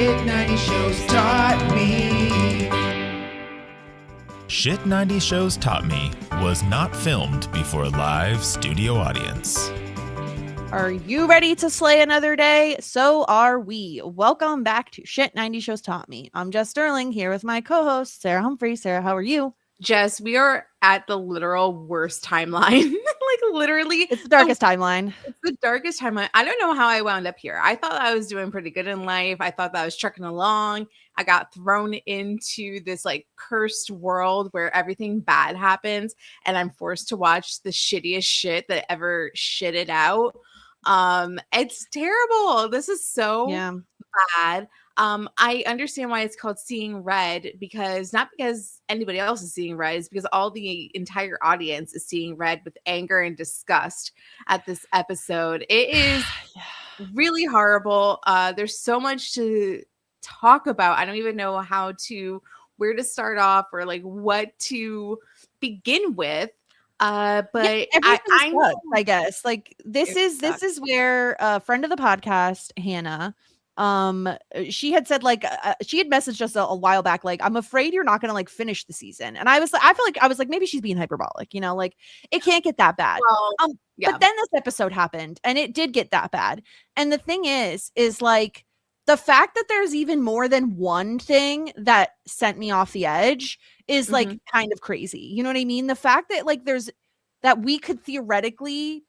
Shit 90 Shows Taught Me. Shit 90 Shows Taught Me was not filmed before a live studio audience. Are you ready to slay another day? So are we. Welcome back to Shit 90 Shows Taught Me. I'm Jess Sterling here with my co-host, Sarah Humphrey. Sarah, how are you? Jess, we are at the literal worst timeline. Literally. It's the darkest timeline. It's the darkest timeline. I don't know how I wound up here. I thought I was doing pretty good in life. I thought that I was trucking along. I got thrown into this cursed world where everything bad happens and I'm forced to watch the shittiest shit that ever shitted out. It's terrible. This is so bad. I understand why it's called Seeing Red, because not because anybody else is seeing red, it's because all the entire audience is seeing red with anger and disgust at this episode. It is really horrible. There's so much to talk about. I don't even know where to start off or what to begin with. But I guess this is where a friend of the podcast, Hannah, she had said she had messaged us a while back, I'm afraid you're not gonna finish the season. And I feel like maybe she's being hyperbolic, it can't get that bad. Well, but then this episode happened and it did get that bad. And the thing is the fact that there's even more than one thing that sent me off the edge is kind of crazy. You know what I mean? The fact that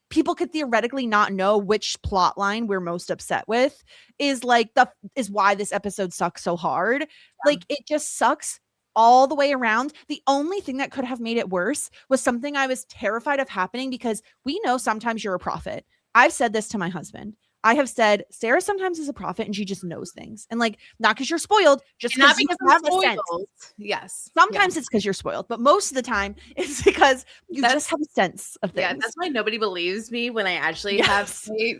people could theoretically not know which plot line we're most upset with is why this episode sucks so hard. Yeah. It just sucks all the way around. The only thing that could have made it worse was something I was terrified of happening, because we know sometimes you're a prophet. I've said this to my husband. I have said Sarah sometimes is a prophet and she just knows things, and not because you're spoiled, just not because you have a sense. Yes, sometimes it's because you're spoiled, but most of the time it's because you just have a sense of things. Yeah, that's why nobody believes me when I actually have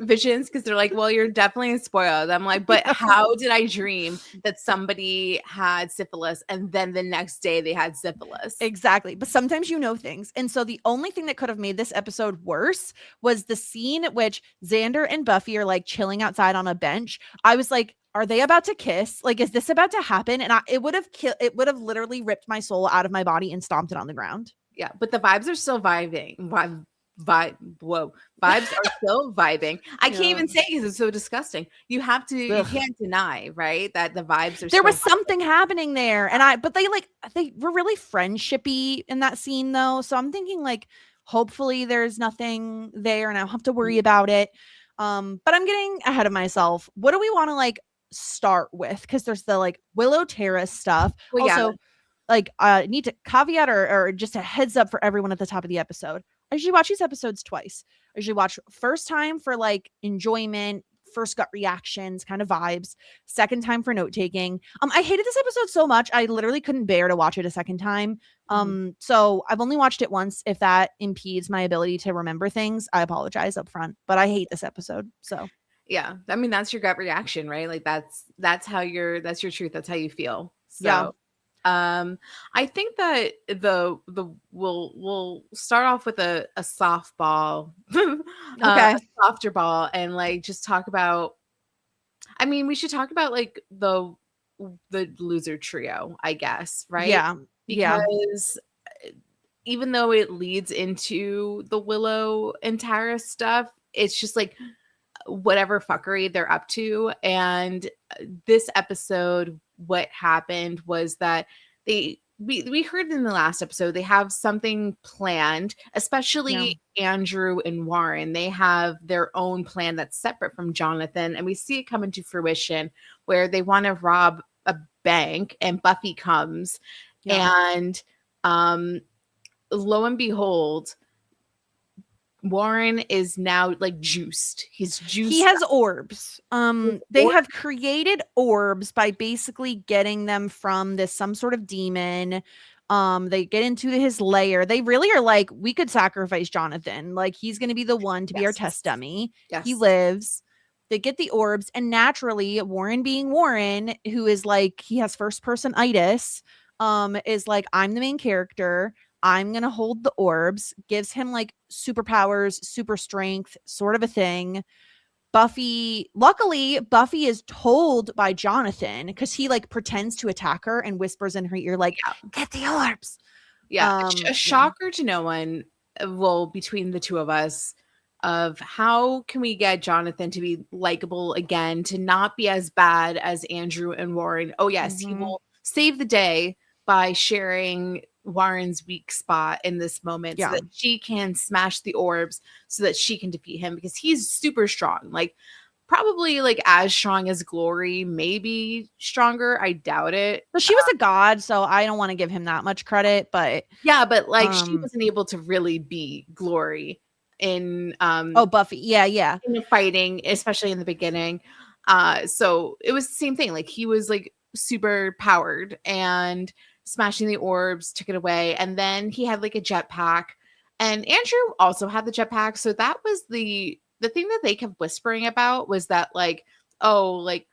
visions, because they're like, "Well, you're definitely spoiled." I'm like, "But how did I dream that somebody had syphilis and then the next day they had syphilis?" Exactly, but sometimes you know things, and so the only thing that could have made this episode worse was the scene at which Xander and Buffy are chilling outside on a bench. I was like, are they about to kiss? Is this about to happen? And it would have literally ripped my soul out of my body and stomped it on the ground. Yeah, but the vibes are still vibing. Vibes are still vibing. I can't even say because it's so disgusting. You can't deny, right, that the vibes are. There was something happening there, and but they were really friendshipy in that scene though. So I'm thinking hopefully there's nothing there, and I don't have to worry about it. But I'm getting ahead of myself. What do we want to start with? Because there's the Willow Terrace stuff. Well, also, need to caveat or just a heads up for everyone at the top of the episode. I usually watch these episodes twice. I usually watch first time for enjoyment, first gut reactions, kind of vibes. Second time for note taking. I hated this episode so much I literally couldn't bear to watch it a second time. So I've only watched it once. If that impedes my ability to remember things, I apologize up front, but I hate this episode. So yeah, I mean, that's your gut reaction, right? that's your truth. That's how you feel. So I think that we'll start off with a softball, a softer ball, and just talk about. I mean, we should talk about the loser trio, I guess, right? Yeah, because even though it leads into the Willow and Tara stuff, it's just whatever fuckery they're up to. And this episode, what happened was that we heard in the last episode, they have something planned, especially Andrew and Warren. They have their own plan that's separate from Jonathan. And we see it come into fruition where they want to rob a bank, and Buffy comes and lo and behold, Warren is now juiced. He's juiced. He has orbs. They have created orbs by basically getting them from some sort of demon. They get into his lair. They really are we could sacrifice Jonathan. He's going to be the one to be our test dummy. Yes. He lives. They get the orbs, and naturally, Warren being Warren, who is he has first person itis, is I'm the main character. I'm going to hold the orbs, gives him superpowers, super strength, sort of a thing. luckily Buffy is told by Jonathan, because he like pretends to attack her and whispers in her ear like, get the orbs. Yeah, a shocker to no one. Well, between the two of us, of how can we get Jonathan to be likable again, to not be as bad as Andrew and Warren. Oh yes, he will save the day by sharing Warren's weak spot in this moment, so that she can smash the orbs, so that she can defeat him, because he's super strong. Like, probably like as strong as Glory, maybe stronger. I doubt it. Well, she was a god, so I don't want to give him that much credit, but but like she wasn't able to really beat Glory in Buffy. Yeah. In the fighting, especially in the beginning. So it was the same thing. Like, he was like super powered and smashing the orbs, took it away, and then he had like a jetpack. And Andrew also had the jetpack. So that was the thing that they kept whispering about, was that like, oh, like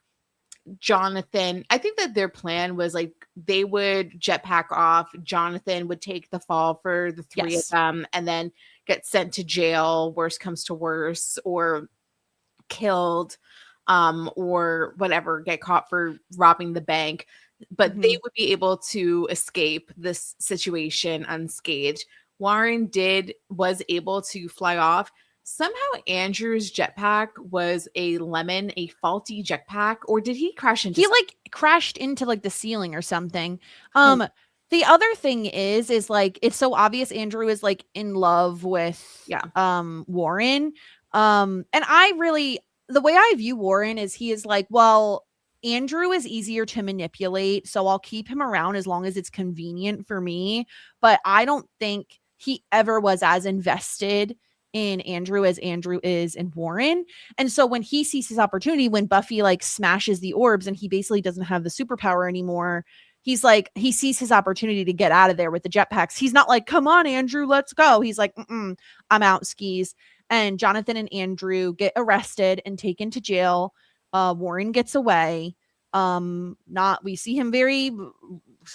Jonathan, I think that their plan was like they would jetpack off, Jonathan would take the fall for the three of them, and then get sent to jail, worst comes to worst, or killed, or whatever, get caught for robbing the bank. But they would be able to escape this situation unscathed. Warren was able to fly off. Somehow Andrew's jetpack was a faulty jetpack, or did he crash into like crashed into like the ceiling or something? The other thing is like, it's so obvious Andrew is like in love with Warren. And the way I view Warren is he is like, well, Andrew is easier to manipulate, so I'll keep him around as long as it's convenient for me. But I don't think he ever was as invested in Andrew as Andrew is in Warren. And so when he sees his opportunity, when Buffy like smashes the orbs and he basically doesn't have the superpower anymore, he's like, he sees his opportunity to get out of there with the jetpacks. He's not like, come on, Andrew, let's go. He's like, I'm out, skis. And Jonathan and Andrew get arrested and taken to jail. Warren gets away. We see him very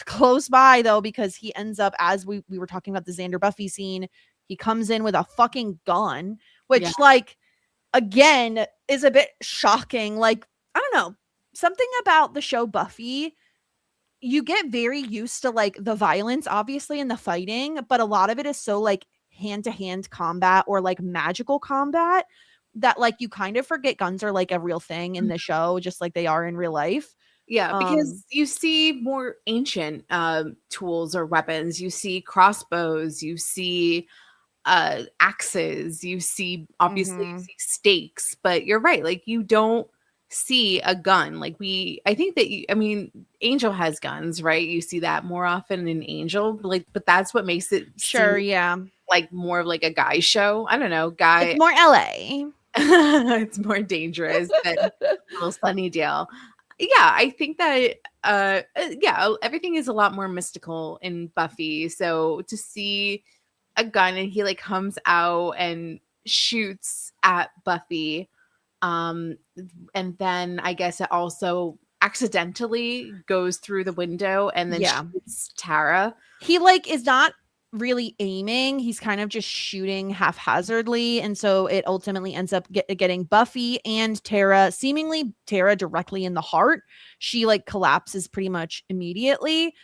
close by though, because he ends up, as we were talking about the Xander Buffy scene, he comes in with a fucking gun, which like, again, is a bit shocking. Like, I don't know, something about the show Buffy, you get very used to like the violence, obviously, and the fighting, but a lot of it is so like hand-to-hand combat or like magical combat that like you kind of forget guns are like a real thing in the show, just like they are in real life. Yeah, because you see more ancient tools or weapons. You see crossbows, you see axes, you see, obviously, you see stakes, but you're right. Like, you don't see a gun. Like, I think that Angel has guns, right? You see that more often in Angel, but that's what makes it like more of like a guy show. I don't know, it's more LA. It's more dangerous than little Sunnydale. Yeah, I think that everything is a lot more mystical in Buffy. So to see a gun and he like comes out and shoots at Buffy, and then I guess it also accidentally goes through the window and then shoots Tara. He like is not really aiming, he's kind of just shooting haphazardly, and so it ultimately ends up getting Buffy and seemingly Tara directly in the heart. She like collapses pretty much immediately.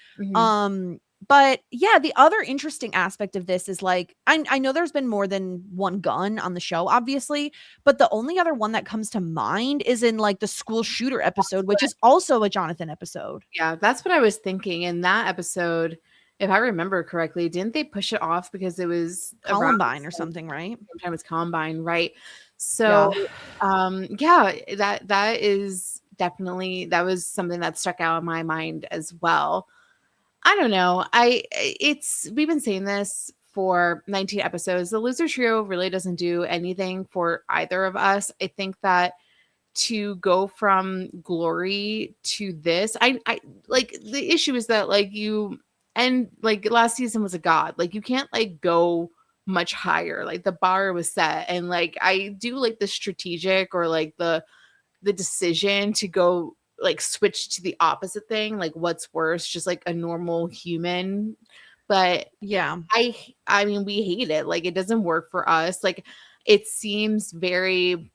But yeah, the other interesting aspect of this is like, I know there's been more than one gun on the show, obviously, but the only other one that comes to mind is in like the school shooter episode, which is also a Jonathan episode. Yeah, that's what I was thinking. In that episode, if I remember correctly, didn't they push it off because it was Columbine or something, right? Sometimes it's Columbine, right? So, that is definitely, that was something that stuck out in my mind as well. I don't know. We've been saying this for 19 episodes. The Loser Trio really doesn't do anything for either of us. I think that to go from Glory to this, I like, the issue is that like like last season was a god. Like, you can't like go much higher. Like, the bar was set, and like I do like the strategic or like the decision to go like switch to the opposite thing. Like, what's worse, just like a normal human? But yeah, I mean, we hate it. Like, it doesn't work for us. Like, it seems very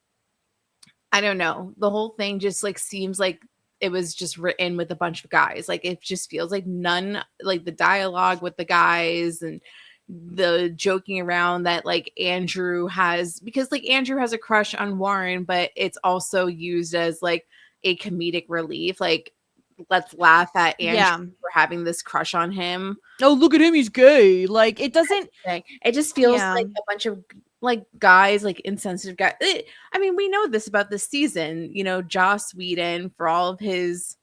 I don't know. The whole thing just like seems like it was just written with a bunch of guys. Like it just feels like none, like the dialogue with the guys and the joking around that like Andrew has, because like Andrew has a crush on Warren, but it's also used as like a comedic relief. Like, let's laugh at Andrew for having this crush on him. Oh, look at him, he's gay. Like it doesn't. It just feels like a bunch of like guys, like insensitive guys. I mean, we know this about this season. You know, Joss Whedon, for all of his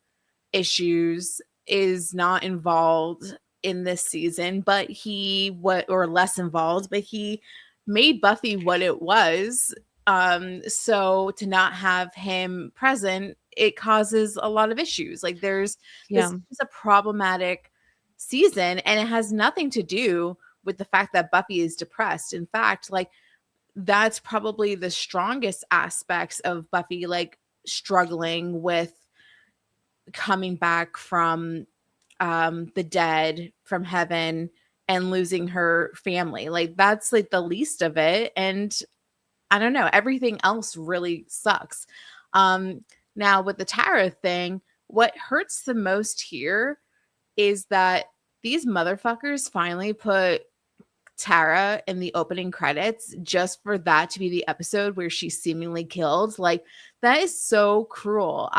issues, is not involved in this season, but or less involved, but he made Buffy what it was. So to not have him present, it causes a lot of issues. Like this is a problematic season, and it has nothing to do with the fact that Buffy is depressed. In fact, like that's probably the strongest aspects of Buffy, like struggling with coming back from the dead, from heaven, and losing her family. Like that's like the least of it. And I don't know, everything else really sucks. Now with the Tara thing, what hurts the most here is that these motherfuckers finally put Tara in the opening credits just for that to be the episode where she's seemingly killed. Like that is so cruel.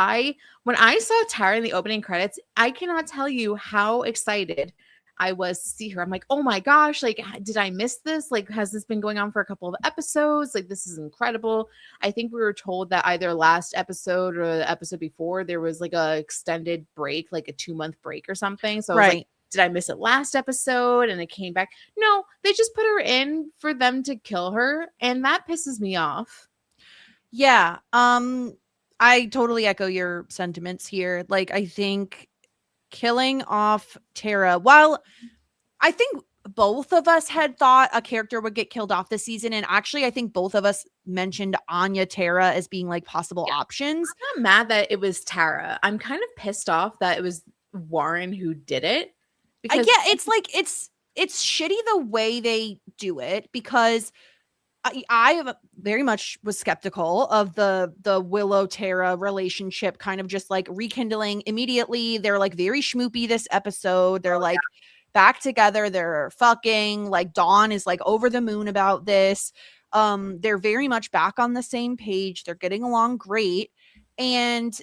When I saw Tara in the opening credits, I cannot tell you how excited I was to see her. I'm like, oh my gosh, like did I miss this? Like has this been going on for a couple of episodes? Like this is incredible. I think we were told that either last episode or the episode before there was like a extended break, like a 2-month break or something. So I was like, did I miss it last episode and it came back? No, they just put her in for them to kill her, and that pisses me off. Yeah. I totally echo your sentiments here. Like I think killing off Tara, while I think both of us had thought a character would get killed off this season, and actually I think both of us mentioned Anya Tara as being like possible options. I'm not mad that it was Tara. I'm kind of pissed off that it was Warren who did it. Because it's like it's shitty the way they do it, because I very much was skeptical of the Willow Tara relationship kind of just like rekindling immediately. They're like very schmoopy this episode. They're like back together. They're fucking, like Dawn is like over the moon about this. They're very much back on the same page. They're getting along great. And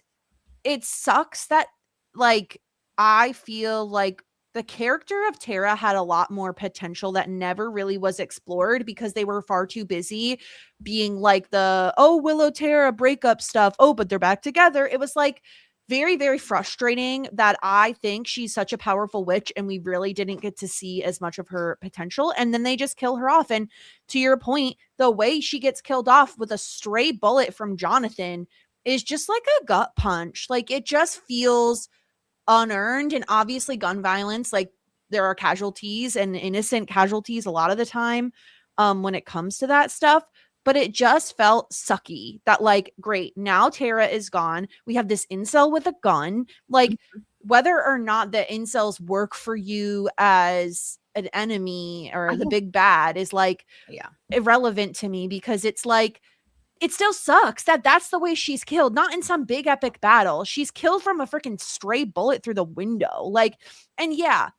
it sucks that like I feel like the character of Tara had a lot more potential that never really was explored because they were far too busy being like Willow Tara breakup stuff. Oh, but they're back together. It was like very, very frustrating that I think she's such a powerful witch and we really didn't get to see as much of her potential. And then they just kill her off. And to your point, the way she gets killed off with a stray bullet from Jonathan is just like a gut punch. Like it just feels unearned. And obviously gun violence, like there are casualties and innocent casualties a lot of the time when it comes to that stuff, but it just felt sucky that like, great, now Tara is gone, we have this incel with a gun. Like whether or not the incels work for you as an enemy or the big bad is like irrelevant to me, because it's like it still sucks that that's the way she's killed, not in some big epic battle. She's killed from a freaking stray bullet through the window. Like, and yeah,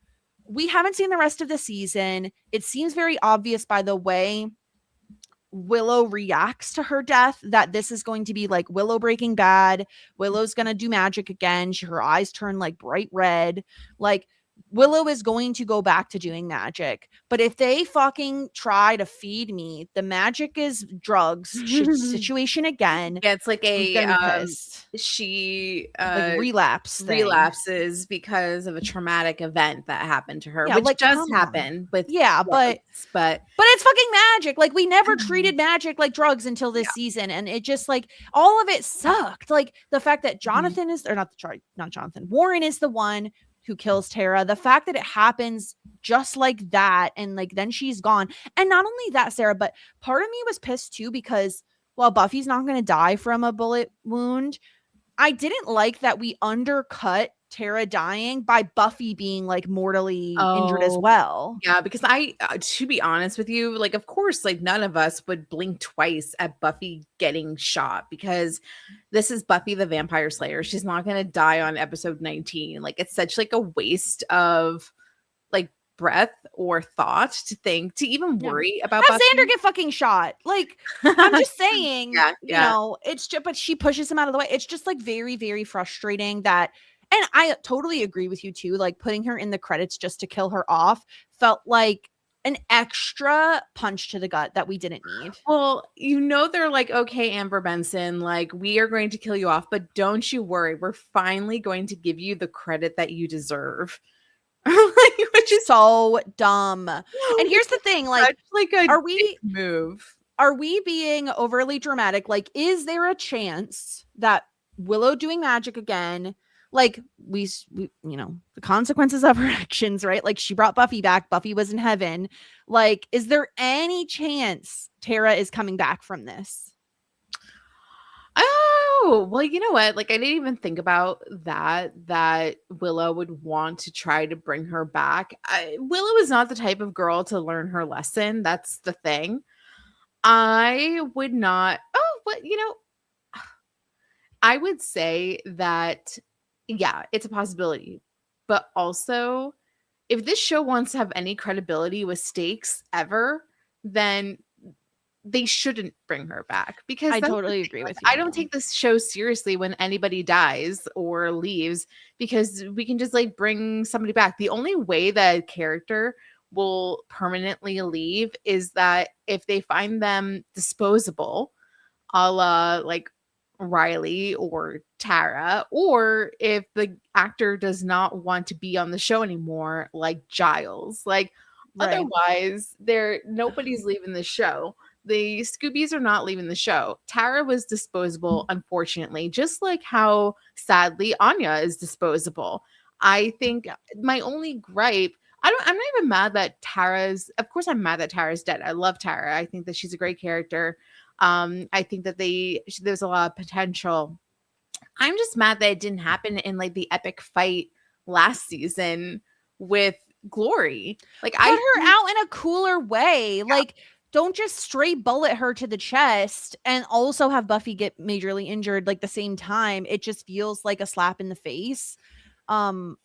we haven't seen the rest of the season. It seems very obvious by the way Willow reacts to her death that this is going to be like Willow Breaking Bad. Willow's going to do magic again. Her eyes turn like bright red. Like Willow is going to go back to doing magic. But if they fucking try to feed me the magic is drugs situation again, it's like she like relapses because of a traumatic event that happened to her, which like, does happen with but it's fucking magic. Like we never treated magic like drugs until this season, and it just like all of it sucked. Like the fact that Jonathan is, or not Jonathan, Warren is the one who kills Tara, the fact that it happens just like that, and like then she's gone. And not only that, Sarah, but part of me was pissed too, because while Buffy's not going to die from a bullet wound, I didn't like that we undercut Tara dying by Buffy being like mortally injured as Oh, well. yeah, because to be honest with you, like, of course, like none of us would blink twice at Buffy getting shot because this is Buffy the Vampire Slayer. She's not going to die on episode 19. Like, it's such like a waste of like breath or thought to even Yeah. worry about Have Buffy. Xander get fucking shot. Like, I'm just saying, Yeah, you know, it's just, but she pushes him out of the way. It's just like very, very frustrating that, and I totally agree with you too. Like putting her in the credits just to kill her off felt like an extra punch to the gut that we didn't need. Well, you know, they're like, okay, Amber Benson, like, we are going to kill you off, but don't you worry. We're finally going to give you the credit that you deserve. Which is So dumb. And here's the thing, like a are we dick move? Are we being overly dramatic? Like, is there a chance that Willow doing magic again? Like we you know, the consequences of her actions, right? Like she brought Buffy back. Buffy was in heaven. Like, is there any chance Tara is coming back from this? Oh, well, you know what? Like, I didn't even think about that Willow would want to try to bring her back. Willow is not the type of girl to learn her lesson. That's the thing. I would not. Oh, but you know, I would say that, yeah, it's a possibility. But also, if this show wants to have any credibility with stakes ever, then they shouldn't bring her back, because I that's the totally thing, agree like, with you. I don't take this show seriously when anybody dies or leaves, because we can just like bring somebody back. The only way that a character will permanently leave is that if they find them disposable, a la like Riley or Tara, or if the actor does not want to be on the show anymore, like Giles. Like, Right. otherwise, nobody's leaving the show. The Scoobies are not leaving the show. Tara was disposable, unfortunately, just like how sadly Anya is disposable. I think my only gripe, I'm not even mad that of course I'm mad that Tara's dead. I love Tara. I think that she's a great character. I think that there's a lot of potential. I'm just mad that it didn't happen in like the epic fight last season with Glory. Like, Put her out in a cooler way. Yeah. Like, don't just straight bullet her to the chest and also have Buffy get majorly injured like the same time. It just feels like a slap in the face. I'm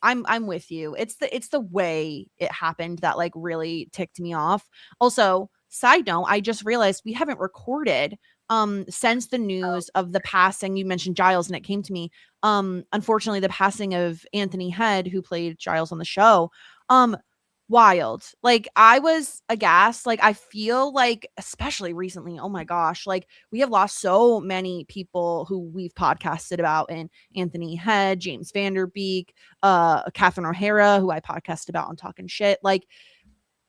with you. It's the way it happened that like really ticked me off. Also, side note, I just realized we haven't recorded since the news of the passing. You mentioned Giles and it came to me. Unfortunately, the passing of Anthony Head, who played Giles on the show. Wild. Like, I was aghast. Like, I feel like, especially recently, oh my gosh, like we have lost so many people who we've podcasted about, and Anthony Head, James Vanderbeek, Catherine O'Hara, who I podcast about on Talking Shit. Like,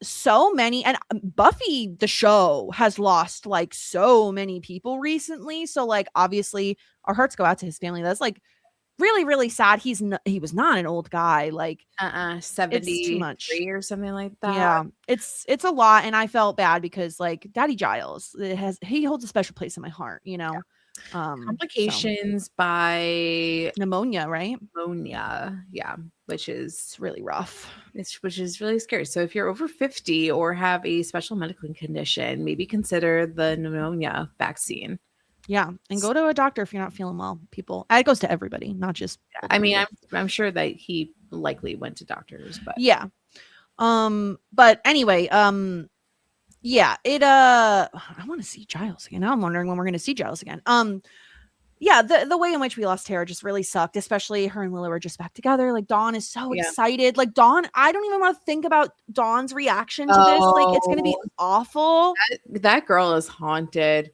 so many, and Buffy the show has lost like so many people recently. So like, obviously our hearts go out to his family. That's like really, really sad. He was not an old guy. Like 73 too much or something like that. Yeah, it's a lot, and I felt bad because like Daddy Giles, he holds a special place in my heart, you know. Complications by pneumonia, right? Pneumonia, yeah, which is really rough. Which is really scary. So if you're over 50 or have a special medical condition, maybe consider the pneumonia vaccine. Yeah, and go to a doctor if you're not feeling well, people. It goes to everybody, not just. I mean, I'm sure that he likely went to doctors, but yeah. But anyway, yeah, I want to see Giles again. Now I'm wondering when we're going to see Giles again. Yeah, the way in which we lost Tara just really sucked, especially her and Willow are just back together. Like, Dawn is so excited. Like, Dawn, I don't even want to think about Dawn's reaction to this. Like, it's going to be awful. That girl is haunted.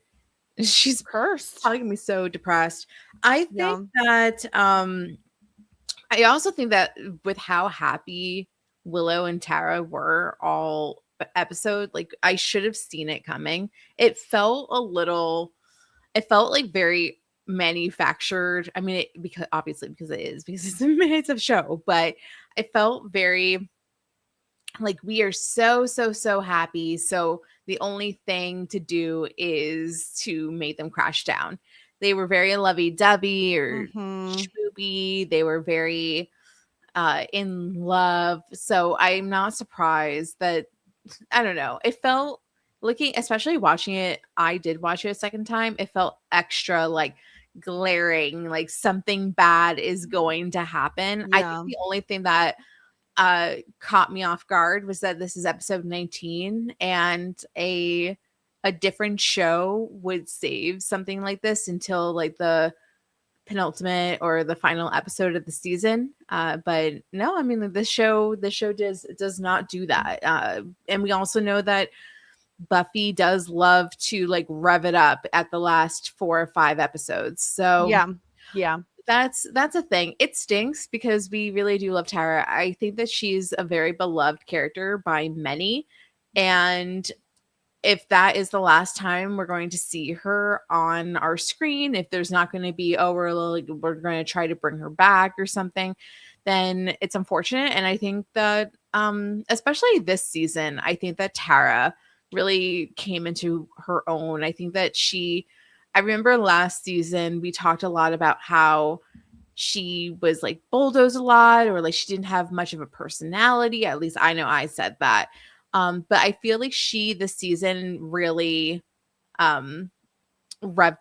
She's cursed. Probably gonna be so depressed. I think that I also think that with how happy Willow and Tara were all episode, like I should have seen it coming. It felt like very manufactured. I mean, because it's a show, but it felt very like we are so happy. So the only thing to do is to make them crash down. They were very lovey-dovey or schmoopy. They were very in love. So I'm not surprised that, I don't know. It felt especially watching it, I did watch it a second time. It felt extra like glaring, like something bad is going to happen. I Yeah. think the only thing that caught me off guard was that this is episode 19, and a different show would save something like this until like the penultimate or the final episode of the season. But no, I mean, this show does not do that. And we also know that Buffy does love to like rev it up at the last 4 or 5 episodes. So yeah, that's a thing. It stinks because we really do love Tara. I think that she's a very beloved character by many, and if that is the last time we're going to see her on our screen, if there's not going to be, we're going to try to bring her back or something, then it's unfortunate. And I think that especially this season, I think that Tara really came into her own. I think that I remember last season we talked a lot about how she was like bulldozed a lot, or like she didn't have much of a personality. At least I know I said that. But I feel like this season really revved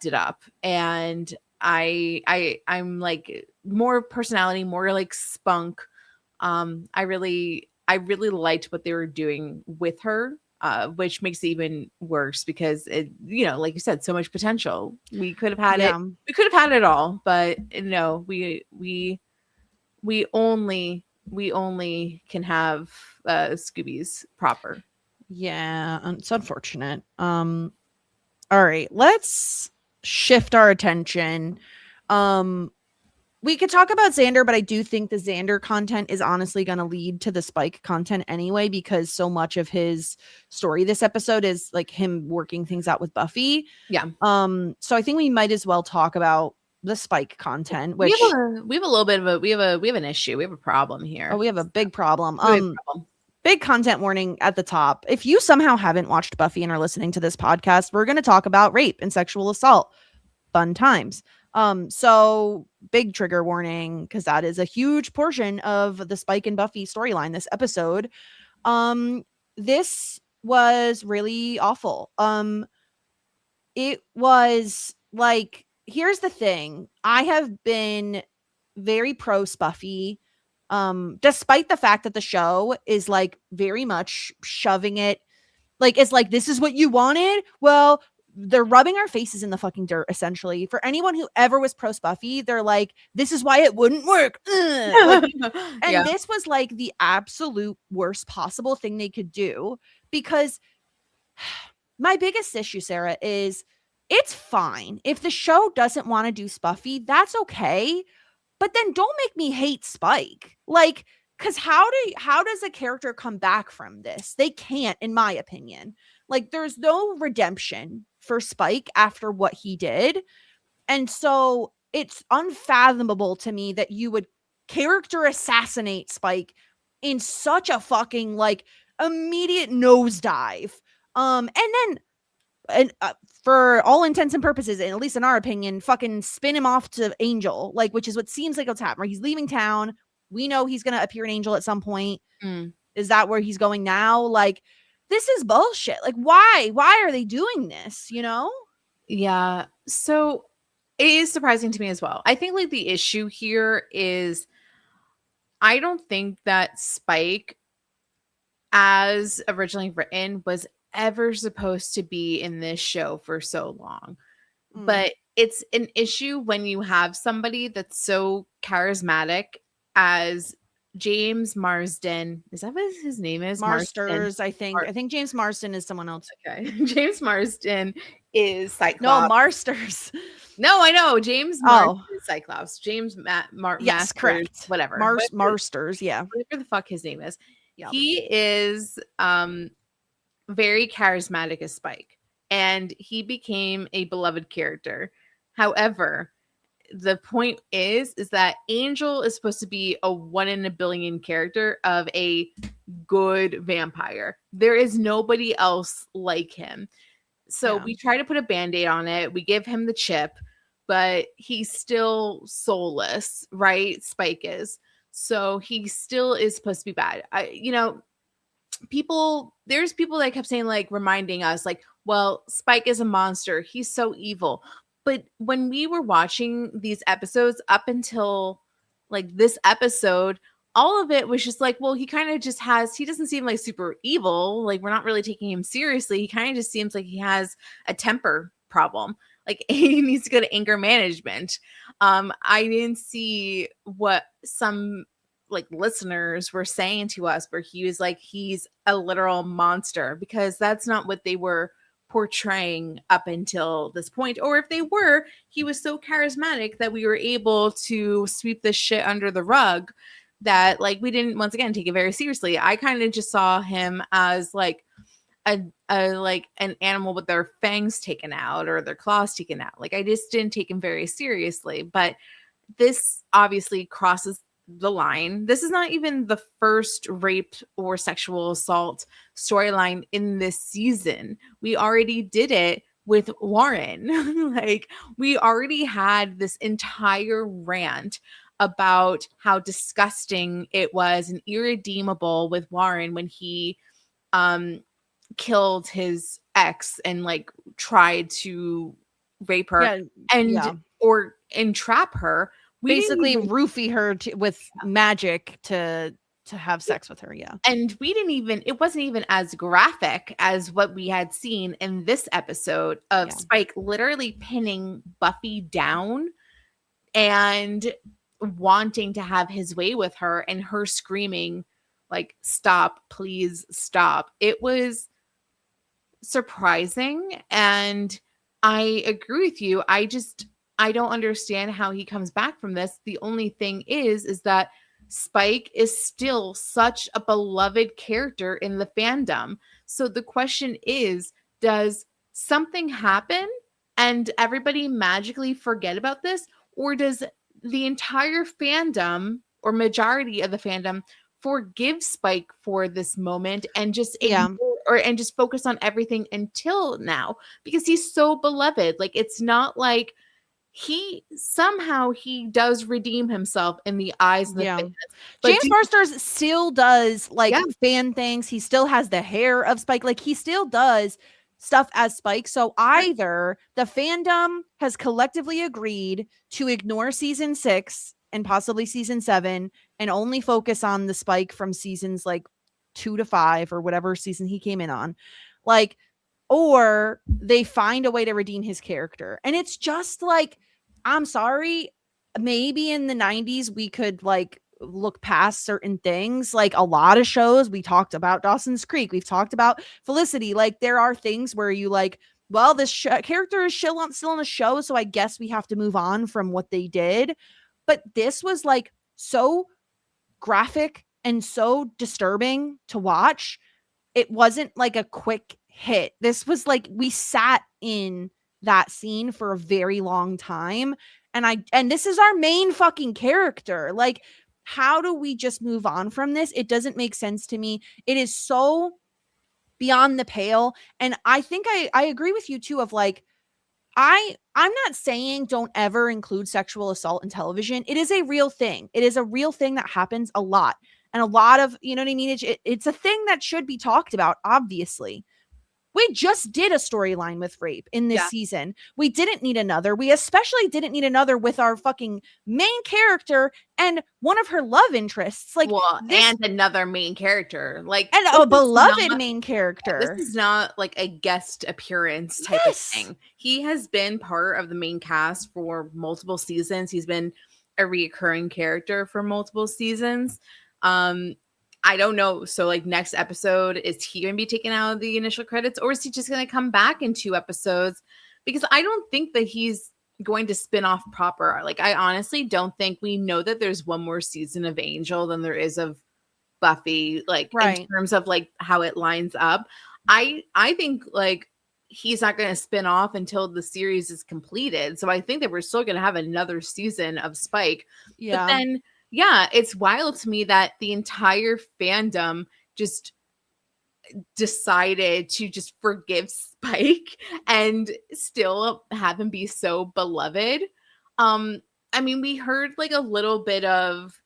it up, and I'm like more personality, more like spunk. I really liked what they were doing with her, which makes it even worse because it, like you said, so much potential. We could have had it. We could have had it all, but no, we only can have Scooby's proper. Yeah, it's unfortunate. All right, let's shift our attention. We could talk about Xander, but I do think the Xander content is honestly going to lead to the Spike content anyway, because so much of his story this episode is like him working things out with Buffy. Yeah. So I think we might as well talk about the Spike content, which we have a little bit of we have an issue. We have a problem here. Oh, we have a big problem. Big content warning at the top. If you somehow haven't watched Buffy and are listening to this podcast, we're going to talk about rape and sexual assault. Fun times. So big trigger warning, because that is a huge portion of the Spike and Buffy storyline this episode. This was really awful. It was like, here's the thing. I have been very pro Spuffy, despite the fact that the show is like very much shoving it. Like, it's like, this is what you wanted. Well, they're rubbing our faces in the fucking dirt, essentially. For anyone who ever was pro Spuffy, they're like, this is why it wouldn't work. Like, and this was like the absolute worst possible thing they could do, because my biggest issue, Sarah, is it's fine. If the show doesn't want to do Spuffy, that's okay. But then don't make me hate Spike. Like, because how does a character come back from this? They can't, in my opinion. Like, there's no redemption for Spike after what he did. And so it's unfathomable to me that you would character assassinate Spike in such a fucking like immediate nosedive. And then for all intents and purposes, and at least in our opinion, fucking spin him off to Angel, like, which is what seems like what's happening. He's leaving town. We know he's going to appear in Angel at some point. Is that where he's going now? Like, this is bullshit. Like, why are they doing this? Yeah. So it is surprising to me as well. I think like the issue here is, I don't think that Spike, as originally written, was ever supposed to be in this show for so long. But it's an issue when you have somebody that's so charismatic as James Marsden. Is that what his name is? Marsters, I think. I think James Marsden is someone else. Okay. James Marsden is Cyclops. No, Marsters. No, I know. James Marsden is Cyclops. James yes, Masters, correct. Whatever. Marsters, yeah. Whatever the fuck his name is. Yep. He is very charismatic as Spike, and he became a beloved character. However, the point is that Angel is supposed to be a 1 in a billion character of a good vampire. There is nobody else like him. So we try to put a band-aid on it. We give him the chip, but he's still soulless, right? Spike is. So he still is supposed to be bad. There's people that kept saying, like, reminding us, like, well, Spike is a monster. He's so evil. But when we were watching these episodes up until like this episode, all of it was just like, well, he kind of just he doesn't seem like super evil. Like, we're not really taking him seriously. He kind of just seems like he has a temper problem. Like, he needs to go to anger management. I didn't see what some like listeners were saying to us where he was like, he's a literal monster, because that's not what they were portraying up until this point. Or if they were, he was so charismatic that we were able to sweep this shit under the rug that, like, we didn't, once again, take it very seriously. I kind of just saw him as like a like an animal with their fangs taken out or their claws taken out. Like, I just didn't take him very seriously. But this obviously crosses the line. This is not even the first rape or sexual assault storyline in this season. We already did it with Warren. Like, we already had this entire rant about how disgusting it was and irredeemable with Warren when he killed his ex and like tried to rape her and or entrap her. Basically roofie her with magic to have sex with her. Yeah. And it wasn't even as graphic as what we had seen in this episode of Spike literally pinning Buffy down and wanting to have his way with her, and her screaming like, stop, please stop. It was surprising. And I agree with you. I don't understand how he comes back from this. The only thing is that Spike is still such a beloved character in the fandom. So the question is, does something happen and everybody magically forget about this? Or does the entire fandom or majority of the fandom forgive Spike for this moment and just and just focus on everything until now? Because he's so beloved. Like, it's not like he does redeem himself in the eyes of the fans. But James Marsters still does like fan things. He still has the hair of Spike. Like, he still does stuff as Spike. So either the fandom has collectively agreed to ignore season 6 and possibly season 7 and only focus on the Spike from seasons like 2 to 5 or whatever season he came in on, like, or they find a way to redeem his character. And it's just like, I'm sorry, maybe in the 90s we could like look past certain things. Like, a lot of shows, we talked about Dawson's Creek, we've talked about Felicity. Like, there are things where you like, well, this character is still on the show, so I guess we have to move on from what they did. But this was like so graphic and so disturbing to watch. It wasn't like a quick hit. This was like, we sat in that scene for a very long time. And this is our main fucking character. Like, how do we just move on from this? It doesn't make sense to me. It is so beyond the pale. And I think I agree with you too, of like, I'm not saying don't ever include sexual assault in television. It is a real thing. It is a real thing that happens a lot. And a lot of, you know what I mean? It's a thing that should be talked about, obviously. We just did a storyline with rape in this season. We didn't need another. We especially didn't need another with our fucking main character and one of her love interests. Like, and another main character. Like, and a beloved main character. This is not like a guest appearance type of thing. He has been part of the main cast for multiple seasons. He's been a reoccurring character for multiple seasons. I don't know. So, like, next episode, is he going to be taken out of the initial credits, or is he just going to come back in 2 episodes? Because I don't think that he's going to spin off proper. Like, I honestly don't think, we know that there's one more season of Angel than there is of Buffy, like, in terms of like how it lines up. I think like he's not going to spin off until the series is completed. So I think that we're still going to have another season of Spike. But then, it's wild to me that the entire fandom just decided to just forgive Spike and still have him be so beloved. I mean, we heard like a little bit of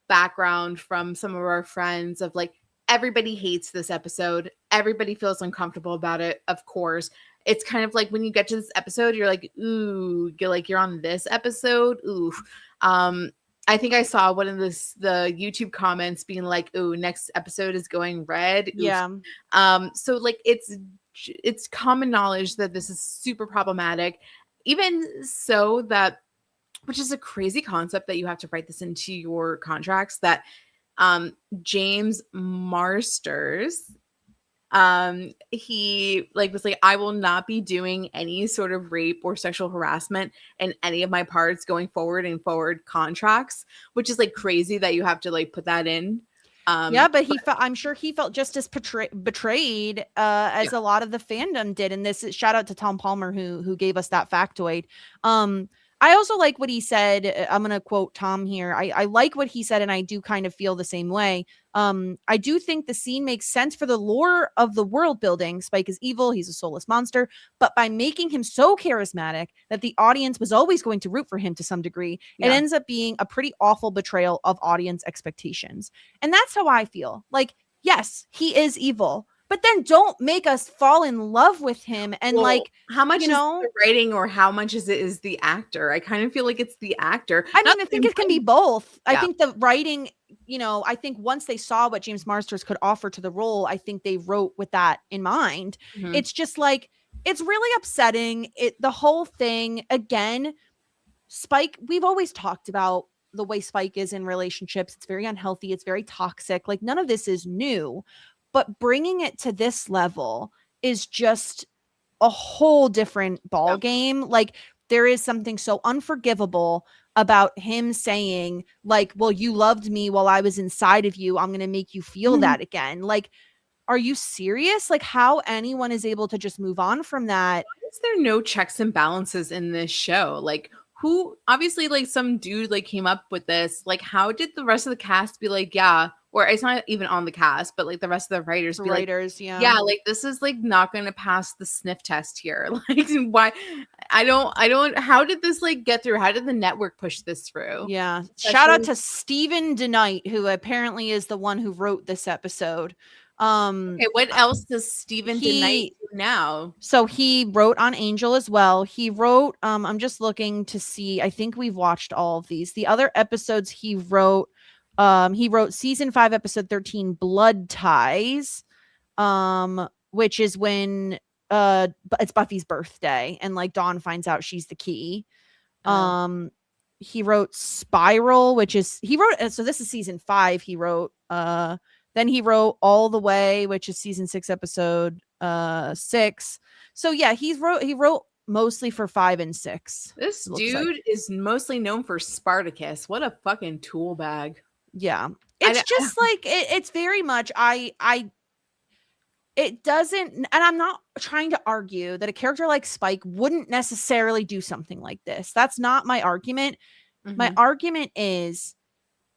background from some of our friends of like, everybody hates this episode. Everybody feels uncomfortable about it. Of course, it's kind of like when you get to this episode, you're like, ooh, you're on this episode. Ooh. I think I saw one of the YouTube comments being like, ooh, next episode is going red. Oof. Yeah. So like it's common knowledge that this is super problematic. Even so that, which is a crazy concept that you have to write this into your contracts, that James Marsters, he like was like, I will not be doing any sort of rape or sexual harassment in any of my parts going forward in forward contracts, which is like crazy that you have to like put that in. Yeah, but I'm sure he felt just as betrayed as a lot of the fandom did. And this, shout out to Tom Palmer who gave us that factoid. I also like what he said. I'm going to quote Tom here. I like what he said, and I do kind of feel the same way. I do think the scene makes sense for the lore of the world building. Spike is evil. He's a soulless monster. But by making him so charismatic that the audience was always going to root for him to some degree, it ends up being a pretty awful betrayal of audience expectations. And that's how I feel. Like, yes, he is evil. But then don't make us fall in love with him. And like, how much is the writing or how much is the actor? I kind of feel like it's the actor. I mean, I think it can be both. Yeah. I think the writing, I think once they saw what James Marsters could offer to the role, I think they wrote with that in mind. Mm-hmm. It's just like, it's really upsetting. The whole thing, again, Spike, we've always talked about the way Spike is in relationships. It's very unhealthy. It's very toxic. Like, none of this is new. But bringing it to this level is just a whole different ball game. Like, there is something so unforgivable about him saying, like, well, you loved me while I was inside of you. I'm going to make you feel that again. Like, are you serious? Like, how anyone is able to just move on from that? Why is there no checks and balances in this show? Like, who, obviously, like, some dude, like, came up with this. Like, how did the rest of the cast be like, yeah, or it's not even on the cast, but like the rest of the writers be like, yeah, like, this is like not going to pass the sniff test here. Like, why? I don't, how did this like get through? How did the network push this through? Yeah. Shout out to Stephen DeKnight, who apparently is the one who wrote this episode. Okay, what else does Stephen DeKnight do now? So he wrote on Angel as well. He wrote, I'm just looking to see, I think we've watched all of these. The other episodes he wrote season 5, episode 13, Blood Ties, which is when it's Buffy's birthday and like Dawn finds out she's the key. He wrote Spiral, which is so this is season 5. He wrote then he wrote All the Way, which is season 6, episode 6. So yeah, he wrote mostly for 5 and 6. This dude is mostly known for Spartacus. What a fucking tool bag. Yeah. It's just like it's very much it doesn't, and I'm not trying to argue that a character like Spike wouldn't necessarily do something like this. That's not my argument. Mm-hmm. My argument is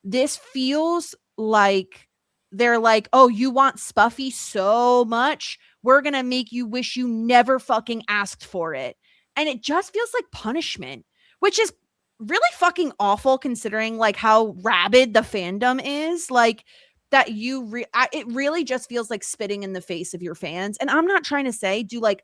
this feels like they're like, oh, you want Spuffy so much, we're gonna make you wish you never fucking asked for it. And it just feels like punishment, which is really fucking awful considering like how rabid the fandom is. Like, that it really just feels like spitting in the face of your fans. And I'm not trying to say do like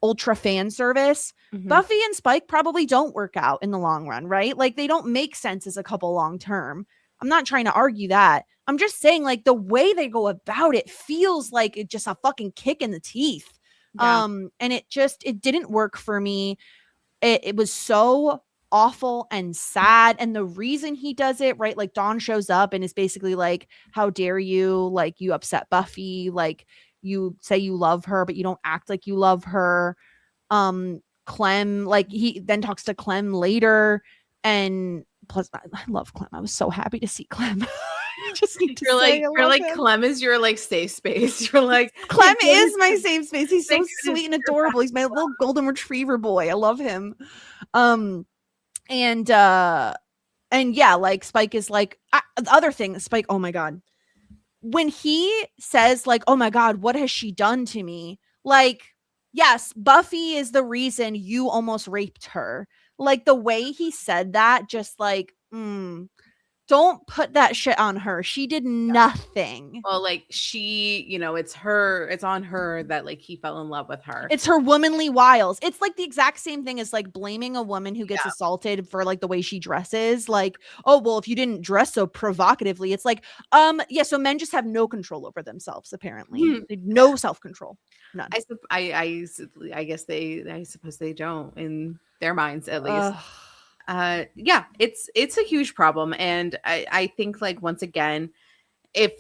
ultra fan service. Mm-hmm. Buffy and Spike probably don't work out in the long run, right? Like, they don't make sense as a couple long term. I'm not trying to argue that. I'm just saying, like, the way they go about it feels like it's just a fucking kick in the teeth. Yeah. And it didn't work for me. It was so awful and sad. And the reason he does it, right? Like, Dawn shows up and is basically like, how dare you? Like, you upset Buffy. Like, you say you love her, but you don't act like you love her. Clem, like, he then talks to Clem later. And plus, I love Clem. I was so happy to see Clem. You're like him. Clem is your like safe space. You're like, Clem is my safe space. He's so sweet and adorable. He's my little golden retriever boy. I love him. And yeah, like, Spike is like, the other thing, Spike, oh my God, when he says like, oh my God, what has she done to me? Like, yes, Buffy is the reason you almost raped her. Like, the way he said that, just like, Don't put that shit on her. She did nothing. Well, like she, it's on her that like he fell in love with her. It's her womanly wiles. It's like the exact same thing as like blaming a woman who gets assaulted for like the way she dresses. Like, oh, well, if you didn't dress so provocatively, it's like, yeah, so men just have no control over themselves, apparently. No self-control. None. I suppose they don't in their minds, at least. Yeah, it's a huge problem. And I think like, once again, if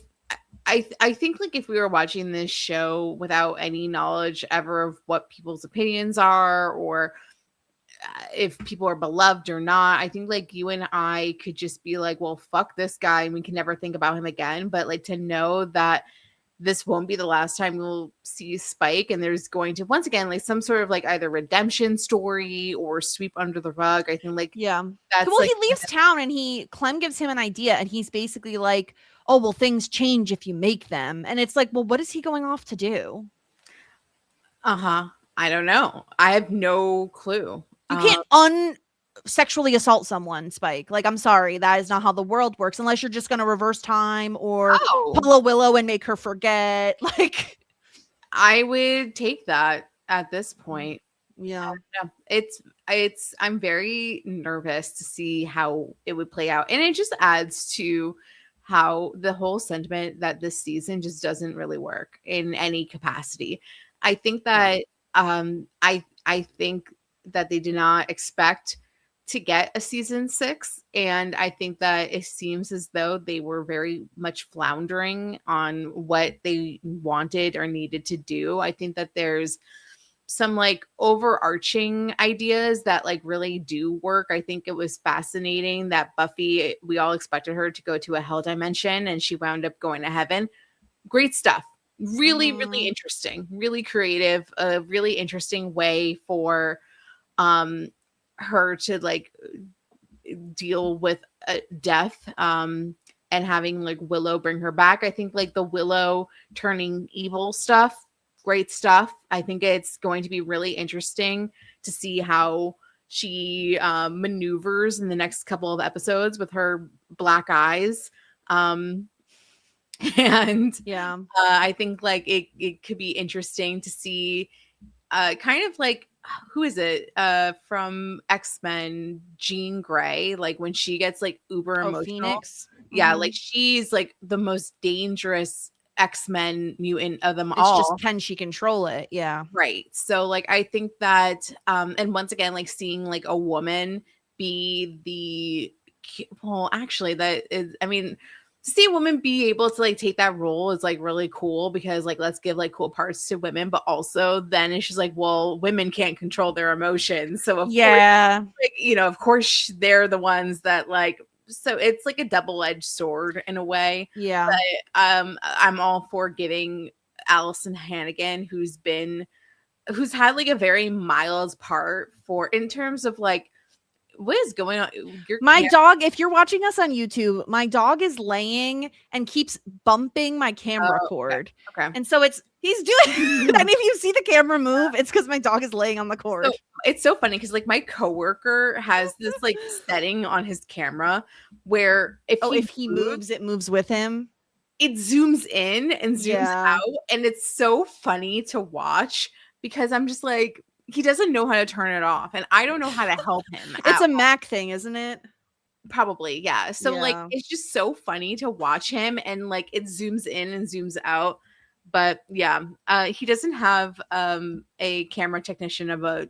I think like if we were watching this show without any knowledge ever of what people's opinions are, or if people are beloved or not, I think like you and I could just be like, well, fuck this guy, and we can never think about him again. But like, to know that this won't be the last time we'll see Spike, and there's going to, once again, like some sort of like either redemption story or sweep under the rug. I think like, that's well, like, he leaves town and Clem gives him an idea, and he's basically like, oh, well, things change if you make them. And it's like, well, what is he going off to do? I don't know. I have no clue. You can't sexually assault someone, Spike. Like, I'm sorry, that is not how the world works, unless you're just going to reverse time or pull a Willow and make her forget. Like, I would take that at this point. Yeah. I'm very nervous to see how it would play out. And it just adds to how the whole sentiment that this season just doesn't really work in any capacity. I think that I think that they did not expect to get a season 6, and I think that it seems as though they were very much floundering on what they wanted or needed to do. I think that there's some like overarching ideas that like really do work. I think it was fascinating that Buffy, we all expected her to go to a hell dimension, and she wound up going to heaven. Great stuff. Really, really interesting, really creative, a really interesting way for her to like deal with death, and having like Willow bring her back. I think like the Willow turning evil stuff, great stuff. I think it's going to be really interesting to see how she maneuvers in the next couple of episodes with her black eyes. And I think like it could be interesting to see kind of like, who is it from X-Men, Jean Grey, like when she gets like uber emotional. Phoenix. Like she's like the most dangerous X-Men mutant of them it's all. Just can she control it? Yeah, right. So like I think that and once again, like seeing like a woman be actually that is, I mean, to see a woman be able to like take that role is like really cool, because like, let's give like cool parts to women, but also then it's just like, well, women can't control their emotions, so of course, like, of course they're the ones that like, so it's like a double-edged sword in a way. But I'm all for giving Allison Hannigan, who's had like a very mild part for, in terms of like, what is going on? My dog, if you're watching us on YouTube, my dog is laying and keeps bumping my camera cord. Okay. And so he's doing, and if you see the camera move, it's because my dog is laying on the cord. So, it's so funny because like my coworker has this like setting on his camera where if he moves, it moves with him. It zooms in and zooms out. And it's so funny to watch, because I'm just like, he doesn't know how to turn it off, and I don't know how to help him. It's a Mac thing, isn't it? Probably, yeah. So like, it's just so funny to watch him, and like it zooms in and zooms out. But yeah, he doesn't have a camera technician of a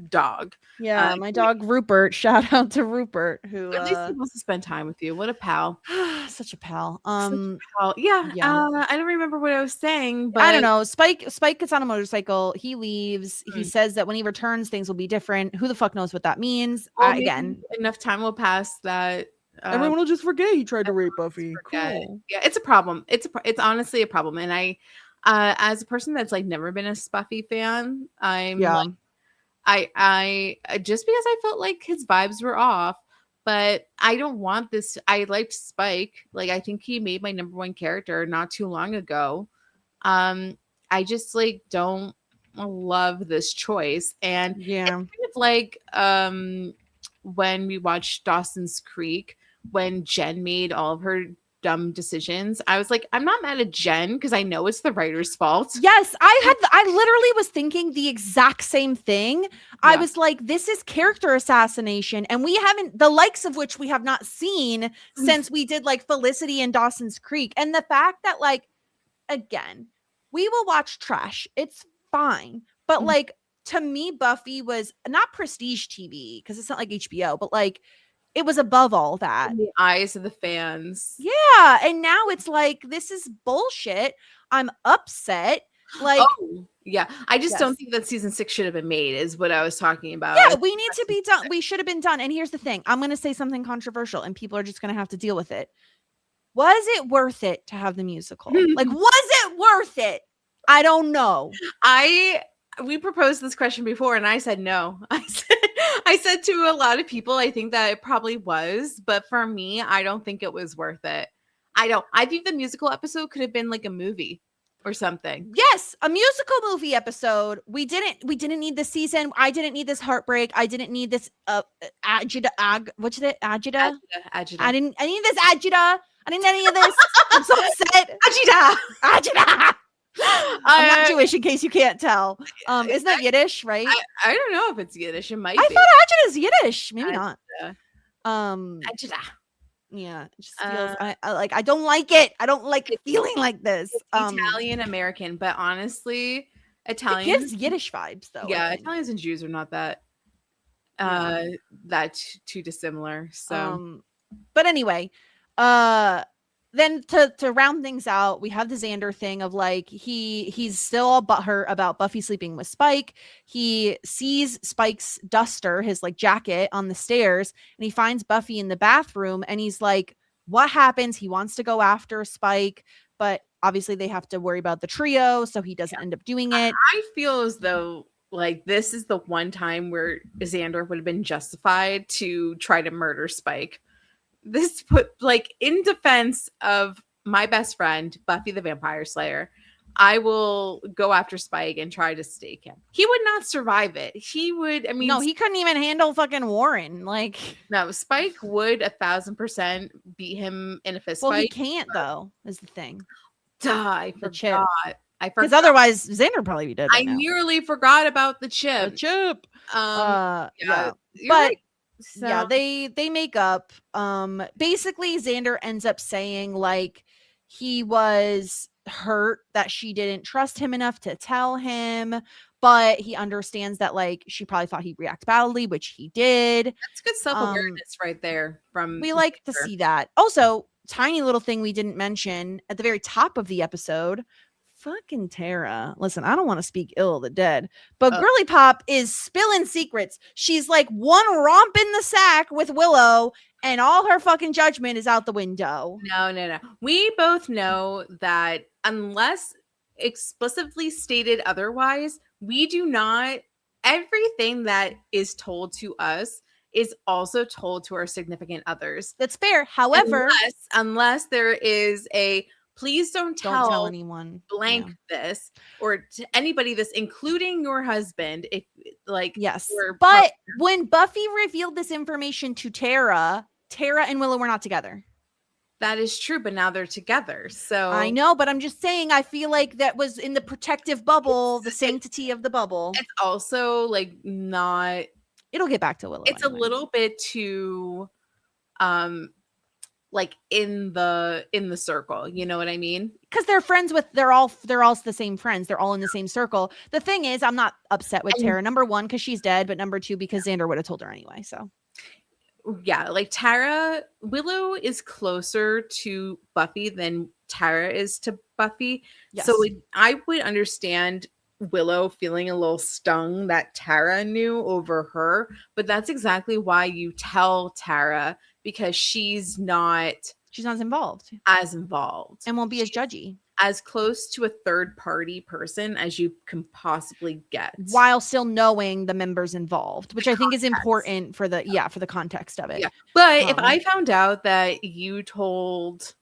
dog. My dog Rupert, shout out to Rupert, who at least he wants to spend time with you. What a pal. Such a pal. I don't remember what I was saying, but I don't know. Spike gets on a motorcycle, he leaves. He says that when he returns things will be different. Who the fuck knows what that means? Again, enough time will pass that everyone will just forget he tried to rape Buffy. Cool. Yeah, it's a problem. It's honestly a problem. And I as a person that's like never been a Spuffy fan, I'm like, I just because I felt like his vibes were off, but I don't want this. I liked Spike. Like, I think he made my number one character not too long ago. I just like don't love this choice. And it's kind of like when we watched Dawson's Creek, when Jen made all of her dumb decisions. I was like, I'm not mad at Jen because I know it's the writer's fault. Yes, I literally was thinking the exact same thing. I was like, this is character assassination, and we haven't, the likes of which we have not seen since we did like Felicity and Dawson's Creek. And the fact that, like, again, we will watch trash. It's fine. But like, to me, Buffy was not prestige TV because it's not like HBO, but like, it was above all that. In the eyes of the fans. Yeah. And now it's like, this is bullshit. I'm upset. Like, yeah. I just don't think that season 6 should have been made, is what I was talking about. Yeah, we need to be done. We should have been done. And here's the thing. I'm going to say something controversial and people are just going to have to deal with it. Was it worth it to have the musical? Like, was it worth it? I don't know. We proposed this question before and I said no. I said to a lot of people, I think that it probably was, but for me, I don't think it was worth it. I think the musical episode could have been like a movie or something. Yes, a musical movie episode. We didn't need this season. I didn't need this heartbreak. I didn't need this agita. What's it? Agita? Agita. I need this agita. I didn't need any of this. I'm so upset. Agita. I'm not Jewish, in case you can't tell. Isn't that Yiddish, right? I don't know if it's Yiddish. It might be. I thought agita is Yiddish. Maybe not. Agita. Yeah, it just feels. I don't like it. I don't like feeling like this. Italian American, but honestly, Italians it gives Yiddish vibes though. Yeah, Italians and Jews are not that too dissimilar. So, but anyway, then to round things out, we have the Xander thing of like he's still all butthurt about Buffy sleeping with Spike. He sees Spike's duster, his like jacket, on the stairs, and he finds Buffy in the bathroom, and he's like, what happens? He wants to go after Spike, but obviously they have to worry about the trio, so he doesn't end up doing it. I feel as though like this is the one time where Xander would have been justified to try to murder Spike. This put like in defense of my best friend, Buffy the Vampire Slayer, I will go after Spike and try to stake him. He would not survive it. He would, I mean, no, he couldn't even handle fucking Warren. Like, no, Spike would 1,000% beat him in a fist fight. Well, he can't though, is the thing. I the chip. Because otherwise Xander would probably be dead. I nearly forgot about the chip. Yeah. But right. So yeah, they make up. Basically Xander ends up saying like he was hurt that she didn't trust him enough to tell him, but he understands that like she probably thought he'd react badly, which he did. That's good self-awareness right there from we like to see that. Also, tiny little thing we didn't mention at the very top of the episode, fucking Tara. Listen, I don't want to speak ill of the dead, but Girly Pop is spilling secrets. She's like one romp in the sack with Willow, and all her fucking judgment is out the window. No. We both know that unless explicitly stated otherwise, we do not. Everything that is told to us is also told to our significant others. That's fair. However, unless there is a please don't tell anyone blank this or to anybody this, including your husband. If like, yes, but when Buffy revealed this information to Tara and Willow were not together. That is true, but now they're together. So I know, but I'm just saying, I feel like that was in the protective bubble, the sanctity of the bubble. It's also like not. It'll get back to Willow. It's anyway. A little bit too, like in the circle, you know what I mean? Because they're friends with they're all the same friends. They're all in the same circle. The thing is, I'm not upset with Tara. Number one, because she's dead, but number two, because Xander would have told her anyway. So yeah, like Willow is closer to Buffy than Tara is to Buffy. Yes. So I would understand Willow feeling a little stung that Tara knew over her, but that's exactly why you tell Tara, because she's not as involved and won't be as judgy, as close to a third party person as you can possibly get, while still knowing the members involved, which I think is important for the context of it. Yeah. But if I found out that you told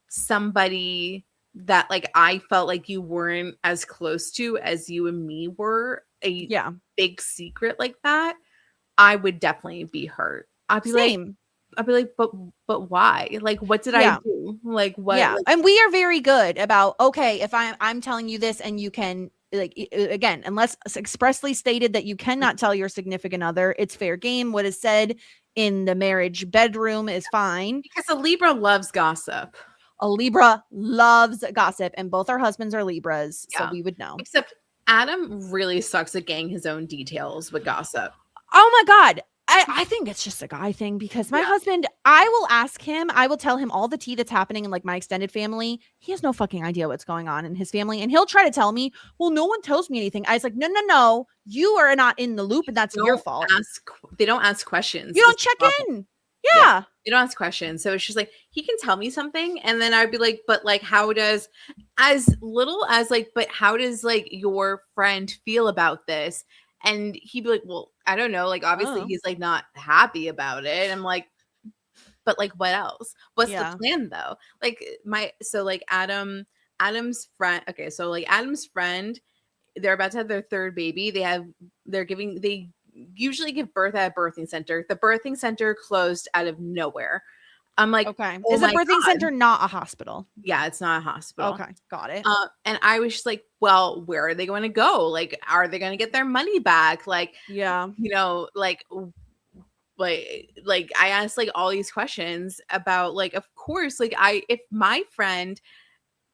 somebody that like I felt like you weren't as close to as you and me were, a big secret like that, I would definitely be hurt. I'd be Same. I'd be like, but why? Like, what did I do? Like, what? Yeah, Like, and we are very good about, okay, if I'm telling you this and you can, like, again, unless expressly stated that you cannot tell your significant other, it's fair game. What is said in the marriage bedroom is fine. because a Libra loves gossip. A Libra loves gossip, and both our husbands are Libras, so we would know. Except Adam really sucks at getting his own details with gossip. Oh my God. I think it's just a guy thing, because my husband, I will ask him, I will tell him all the tea that's happening in like my extended family. He has no fucking idea what's going on in his family. And he'll try to tell me, well, no one tells me anything. I was like, no. You are not in the loop, and that's your fault. They don't ask questions. You don't check in. Yeah. They don't ask questions. So it's just like, he can tell me something. And then I'd be like, but like, how does, as little as like, but how does like your friend feel about this? And he'd be like, well, I don't know. Like, obviously he's like not happy about it. I'm like, but like, what else? What's the plan though? Like Adam's friend. Okay. So like Adam's friend, they're about to have their third baby. They usually give birth at a birthing center. The birthing center closed out of nowhere. I'm like, okay. Is a birthing center not a hospital? Yeah, it's not a hospital. Okay, got it. And I was just like, well, where are they going to go? Like, are they going to get their money back? Like, yeah, you know, like I asked like all these questions about like, of course, like if my friend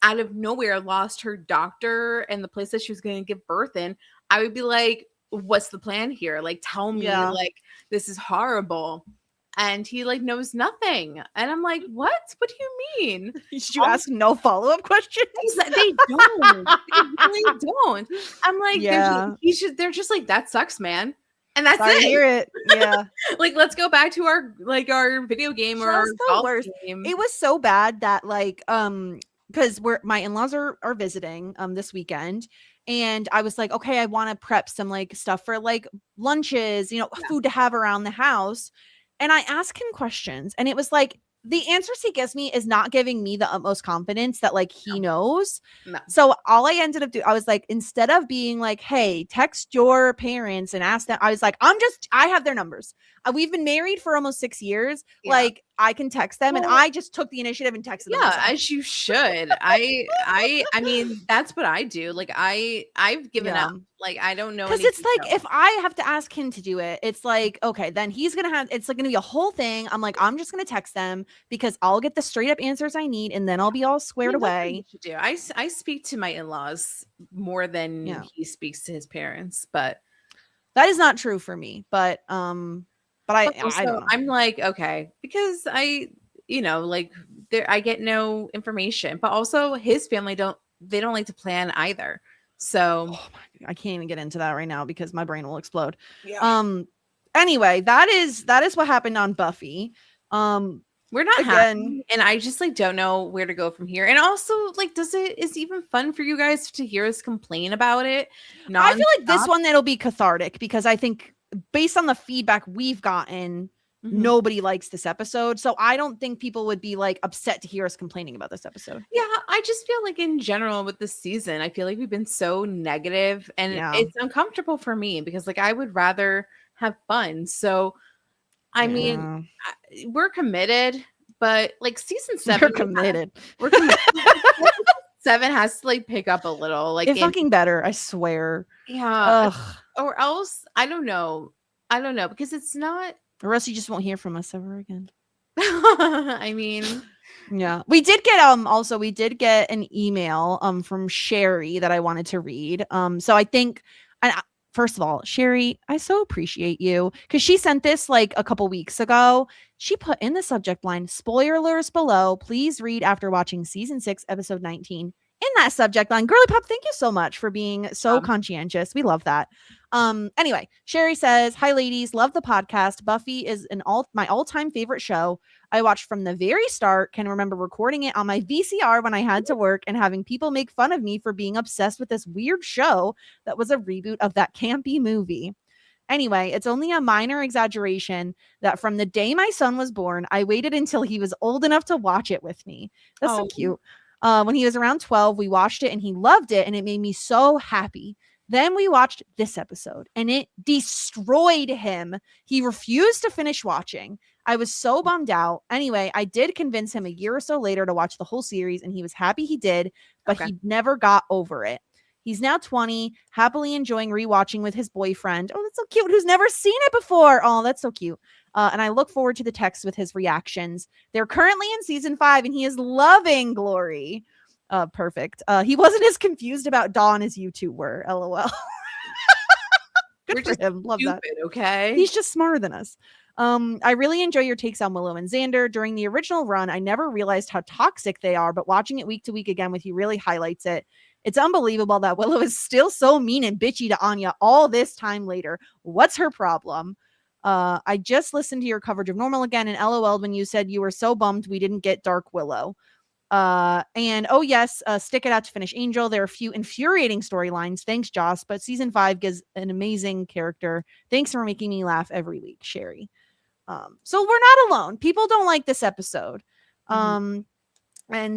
out of nowhere lost her doctor and the place that she was going to give birth in, I would be like, what's the plan here? Like, tell me, like, this is horrible. And he like knows nothing. And I'm like, what do you mean? Did you ask no follow-up questions? They don't. They really don't. I'm like, they're just like, that sucks, man. And that's it. Hear it. Yeah. Like, let's go back to our video game or our golf game. It was so bad that like, because my in-laws are visiting this weekend. And I was like, okay, I want to prep some like stuff for like lunches, food to have around the house. And I ask him questions, and it was like, the answers he gives me is not giving me the utmost confidence that like he knows. No. So all I ended up doing, I was like, instead of being like, hey, text your parents and ask them, I was like, I have their numbers. We've been married for almost 6 years. Yeah. Like, I can text them, and I just took the initiative and texted them. Yeah, as you should. I mean, that's what I do. Like, I've given up. Like, I don't know. Because it's like, if I have to ask him to do it, it's like, okay, then he's going to have, it's like going to be a whole thing. I'm like, I'm just going to text them because I'll get the straight up answers I need, and then I'll be all squared away. Do. I speak to my in-laws more than he speaks to his parents, but that is not true for me. But I don't know. I'm like, okay, because I get no information, but also his family don't like to plan either. So I can't even get into that right now because my brain will explode. Yeah. Anyway, that is what happened on Buffy. We're not happy, and I just like don't know where to go from here. And also, like, is it even fun for you guys to hear us complain about it? I feel like this one, it'll be cathartic, because I think based on the feedback we've gotten, nobody likes this episode. So I don't think people would be like upset to hear us complaining about this episode. Yeah, I just feel like in general with this season, I feel like we've been so negative, and it's uncomfortable for me because like I would rather have fun. So I mean, we're committed, but like season 7, we're committed. 7 has to like pick up a little. Like, it's fucking better, I swear. Yeah. Ugh. Or else, I don't know, because it's not. Or else you just won't hear from us ever again. I mean, yeah, we did get an email from Sherry that I wanted to read. So I think, first of all, Sherry, I so appreciate you, because she sent this like a couple weeks ago. She put in the subject line, spoilers below, please read after watching season 6 episode 19. In that subject line, Girly Pop, thank you so much for being so conscientious. We love that. Anyway, Sherry says, hi ladies, love the podcast. Buffy is my all-time favorite show. I watched from the very start, can remember recording it on my VCR when I had to work and having people make fun of me for being obsessed with this weird show that was a reboot of that campy movie. Anyway, it's only a minor exaggeration that from the day my son was born, I waited until he was old enough to watch it with me. That's so cute. When he was around 12, we watched it and he loved it, and it made me so happy. Then we watched this episode and it destroyed him. He refused to finish watching. I was so bummed out. Anyway, I did convince him a year or so later to watch the whole series, and he was happy he did, but he never got over it. He's now 20, happily enjoying rewatching with his boyfriend. Oh, that's so cute. Who's never seen it before. Oh, that's so cute. And I look forward to the text with his reactions. They're currently in season 5, and he is loving Glory. Perfect. He wasn't as confused about Dawn as you two were. LOL. Good for him. Love that. Okay. He's just smarter than us. I really enjoy your takes on Willow and Xander. During the original run, I never realized how toxic they are, but watching it week to week again with you really highlights it. It's unbelievable that Willow is still so mean and bitchy to Anya all this time later. What's her problem? I just listened to your coverage of Normal again and LOL'd when you said you were so bummed we didn't get Dark Willow. And oh yes, stick it out to finish Angel. There are a few infuriating storylines. Thanks, Joss. But season 5 gives an amazing character. Thanks for making me laugh every week, Sherry. So we're not alone. People don't like this episode. And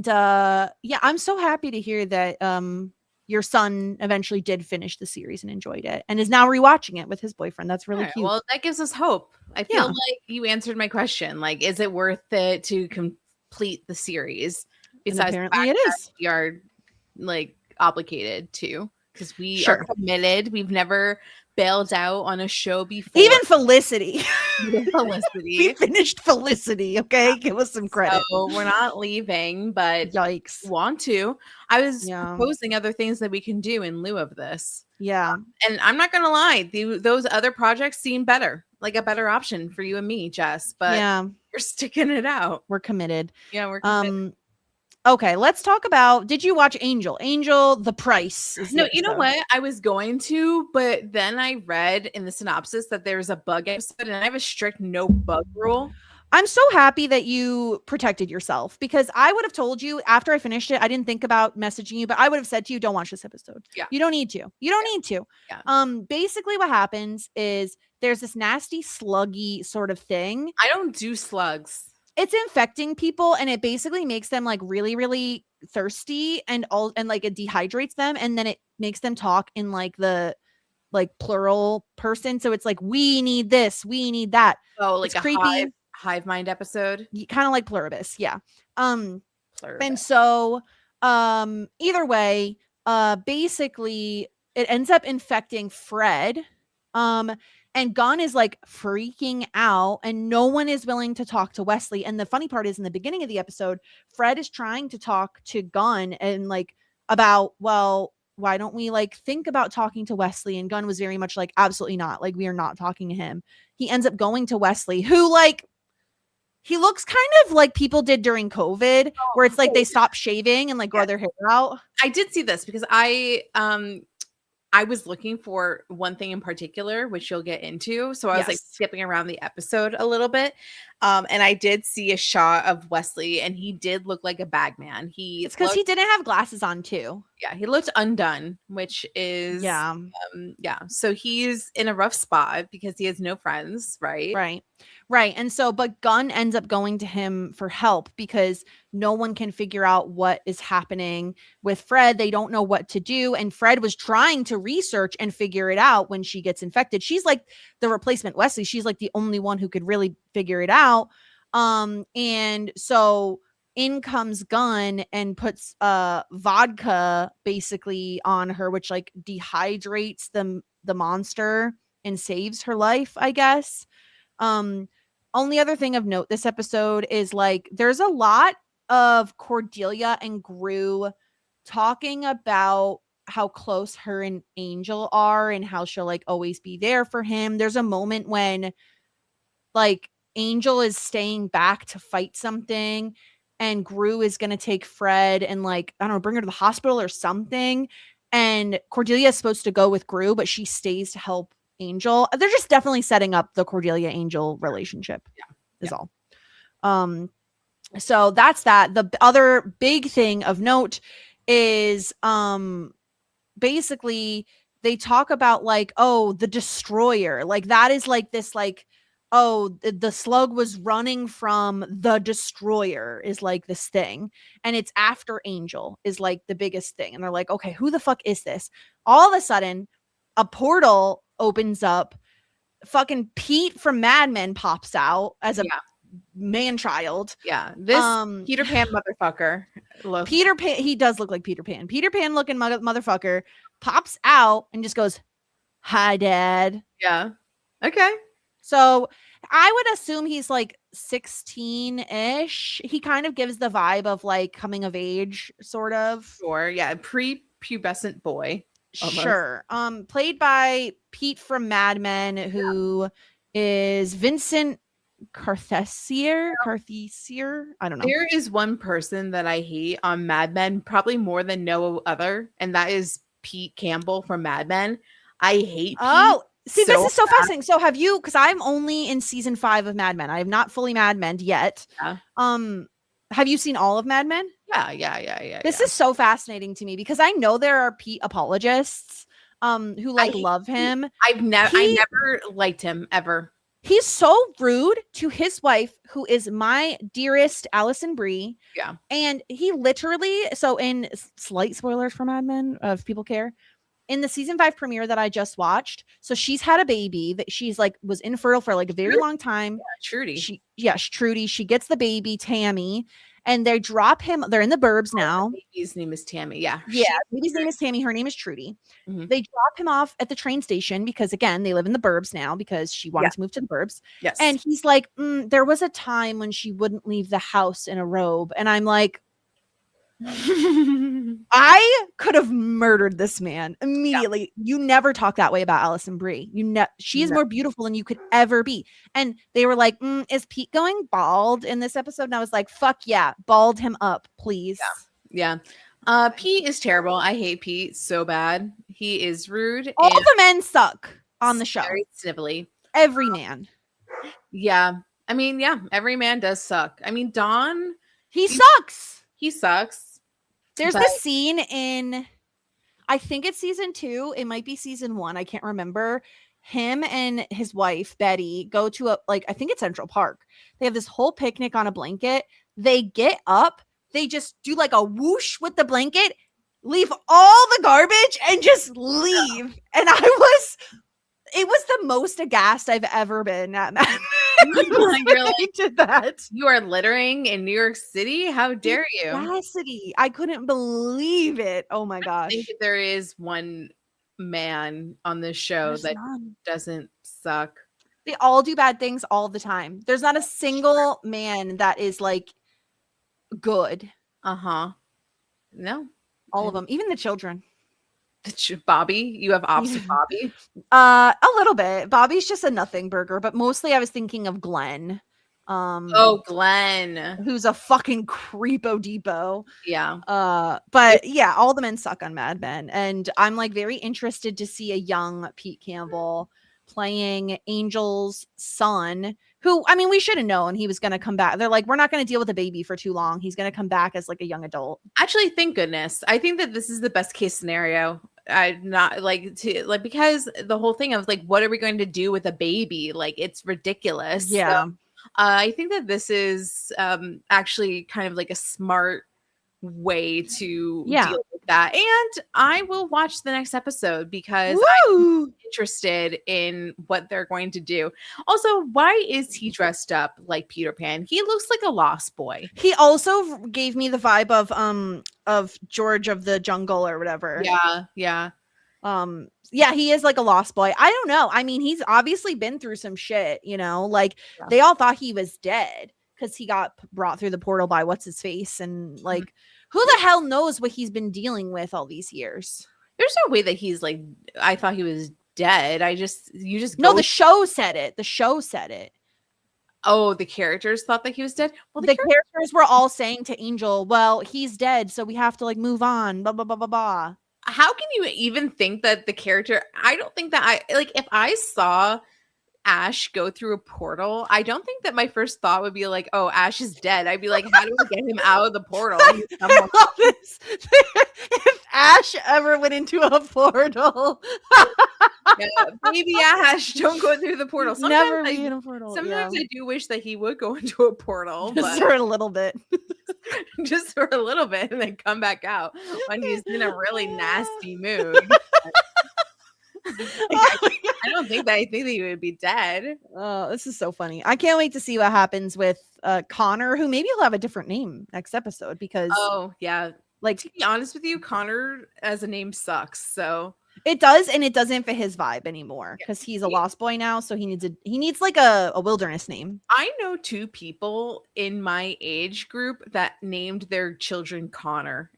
yeah, I'm so happy to hear that your son eventually did finish the series and enjoyed it and is now rewatching it with his boyfriend. That's really cute. Well, that gives us hope. I feel like you answered my question. Like, is it worth it to complete the series? Besides, apparently it is. We are like obligated to, because we are committed. We've never bailed out on a show before. Even Felicity. Felicity. We finished Felicity. Okay, give us some credit. So we're not leaving, but yikes, want to. I was proposing other things that we can do in lieu of this. Yeah, and I'm not gonna lie, those other projects seem better, like a better option for you and me, Jess. But we're sticking it out. We're committed. Yeah, we're committed. Okay, let's talk about, did you watch Angel? Angel, the price. No, you know what? I was going to, but then I read in the synopsis that there's a bug episode, and I have a strict no bug rule. I'm so happy that you protected yourself, because I would have told you after I finished it, I didn't think about messaging you, but I would have said to you, don't watch this episode. Yeah. You don't need to. You don't need to. Yeah. Basically what happens is there's this nasty sluggy sort of thing. I don't do slugs. It's infecting people, and it basically makes them like really, really thirsty and like it dehydrates them, and then it makes them talk in like the like plural person. So it's like, we need this, we need that. Oh, like it's a creepy hive mind episode. Kind of like Pluribus, yeah. Pluribus. And so either way, basically it ends up infecting Fred. And Gunn is like freaking out, and no one is willing to talk to Wesley. And the funny part is, in the beginning of the episode, Fred is trying to talk to Gunn and like about, well, why don't we like think about talking to Wesley? And Gunn was very much like, absolutely not. Like, we are not talking to him. He ends up going to Wesley, who like, he looks kind of like people did during COVID, where it's like they stop shaving and like grow their hair out. I did see this because I was looking for one thing in particular, which you'll get into. So I was like skipping around the episode a little bit. And I did see a shot of Wesley, and he did look like a bag man. It's because he didn't have glasses on too. Yeah, he looked undone, which is So he's in a rough spot because he has no friends, right? Right. And so, but Gunn ends up going to him for help because no one can figure out what is happening with Fred. They don't know what to do. And Fred was trying to research and figure it out when she gets infected. She's like the replacement Wesley. She's like the only one who could really figure it out. And so in comes Gunn and puts vodka basically on her, which like dehydrates the monster and saves her life, I guess. Only other thing of note this episode is like there's a lot of Cordelia and Gru talking about how close her and Angel are and how she'll like always be there for him. There's a moment when like Angel is staying back to fight something, and Gru is going to take Fred and like, I don't know, bring her to the hospital or something. And Cordelia is supposed to go with Gru, but she stays to help Angel. They're just definitely setting up the Cordelia Angel relationship. Is all. So that's that. The other big thing of note is basically they talk about like, oh, the destroyer, like that is like this like, oh, the slug was running from the destroyer is like this thing, and it's after Angel is like the biggest thing. And they're like, okay, who the fuck is this? All of a sudden a portal opens up, fucking Pete from Mad Men pops out as a man-child. Yeah, this Peter Pan motherfucker. Look. Peter Pan, he does look like Peter Pan. Peter Pan looking motherfucker pops out and just goes, "Hi, Dad." Yeah. Okay. So I would assume he's like 16-ish. He kind of gives the vibe of like coming of age, sort of. Sure. Yeah. Pre-pubescent boy. Almost. Sure. Played by Pete from Mad Men, who is Vincent Carthesier. I don't know. There is one person that I hate on Mad Men, probably more than no other, and that is Pete Campbell from Mad Men. I hate Pete. Oh, see, so this is so bad. fascinating. So have you, because I'm only in season 5 of Mad Men. I have not fully Mad Men yet. Yeah. Have you seen all of Mad Men? Yeah. This is so fascinating to me because I know there are Pete apologists who like love him. I never liked him ever. He's so rude to his wife, who is my dearest Allison Brie. Yeah. And he literally, so in slight spoilers for Mad Men, if people care, in the season 5 premiere that I just watched, so she's had a baby that she's like was infertile for like a very long time. Yeah, Trudy. Trudy. She gets the baby, Tammy, and they drop him. They're in the burbs now. The baby's name is Tammy. Yeah. Baby's name is Tammy. Her name is Trudy. Mm-hmm. They drop him off at the train station because, again, they live in the burbs now because she wanted to move to the burbs. Yes. And he's like, there was a time when she wouldn't leave the house in a robe. And I'm like, I could have murdered this man immediately. Yeah. You never talk that way about Allison Brie. She is more beautiful than you could ever be. And they were like, is Pete going bald in this episode? And I was like, fuck yeah, bald him up, please. Yeah. Pete is terrible. I hate Pete so bad. He is rude. All the men suck on the show. Very snivelly. Every man. Yeah. I mean, yeah, every man does suck. I mean, Don. He sucks. He sucks. There's this scene in, I think it's season 2. It might be season 1. I can't remember. Him and his wife, Betty, go to I think it's Central Park. They have this whole picnic on a blanket. They get up. They just do like a whoosh with the blanket, leave all the garbage and just leave. And it was the most aghast I've ever been at Mad You're like, did that. You are littering in New York City? How dare you? Audacity. I couldn't believe it. Oh my gosh. I think there is one man on this show that doesn't suck. They all do bad things all the time. There's not a single man that is like good. No. All of them. Even the children. Bobby, you have ops with Bobby? A little bit. Bobby's just a nothing burger, but mostly I was thinking of Glenn. Glenn, who's a fucking creepo depot. Yeah. But yeah, all the men suck on Mad Men, and I'm like very interested to see a young Pete Campbell playing Angel's son, who, I mean, we should have known he was going to come back. They're like, we're not going to deal with a baby for too long. He's going to come back as like a young adult. Actually, thank goodness. I think that this is the best case scenario. I'm not because the whole thing of like, what are we going to do with a baby? Like, it's ridiculous. Yeah. So, I think that this is actually kind of like a smart way to deal with that. And I will watch the next episode because I'm interested in what they're going to do. Also, why is he dressed up like Peter Pan? He looks like a lost boy. He also gave me the vibe of George of the Jungle or whatever. Yeah. Yeah, he is like a lost boy. I don't know. I mean, he's obviously been through some shit, you know, like they all thought he was dead because he got brought through the portal by what's his face. And like, who the hell knows what he's been dealing with all these years? There's no way that he's like, I thought he was dead. No, the show said it. The show said it. Oh, the characters thought that he was dead. Well, the characters were all saying to Angel, well, he's dead, so we have to like move on, blah, blah, blah, blah, blah. How can you even think that the character, I don't think that if I saw Ash go through a portal, I don't think that my first thought would be like, oh, Ash is dead. I'd be like, how do we get him out of the portal? If Ash ever went into a portal. Baby Ash, don't go through the portal. Sometimes Never be in a portal. Sometimes I do wish that he would go into a portal. Just for a little bit. Just for a little bit and then come back out when he's in a really nasty mood. I don't think that. I think that he would be dead. Oh, this is so funny. I can't wait to see what happens with Connor, who maybe he'll have a different name next episode because Oh yeah. like To be honest with you, Connor as a name sucks. So it does, and it doesn't fit his vibe anymore because he's a lost boy now, so he needs like a wilderness name. I know 2 people in my age group that named their children Connor.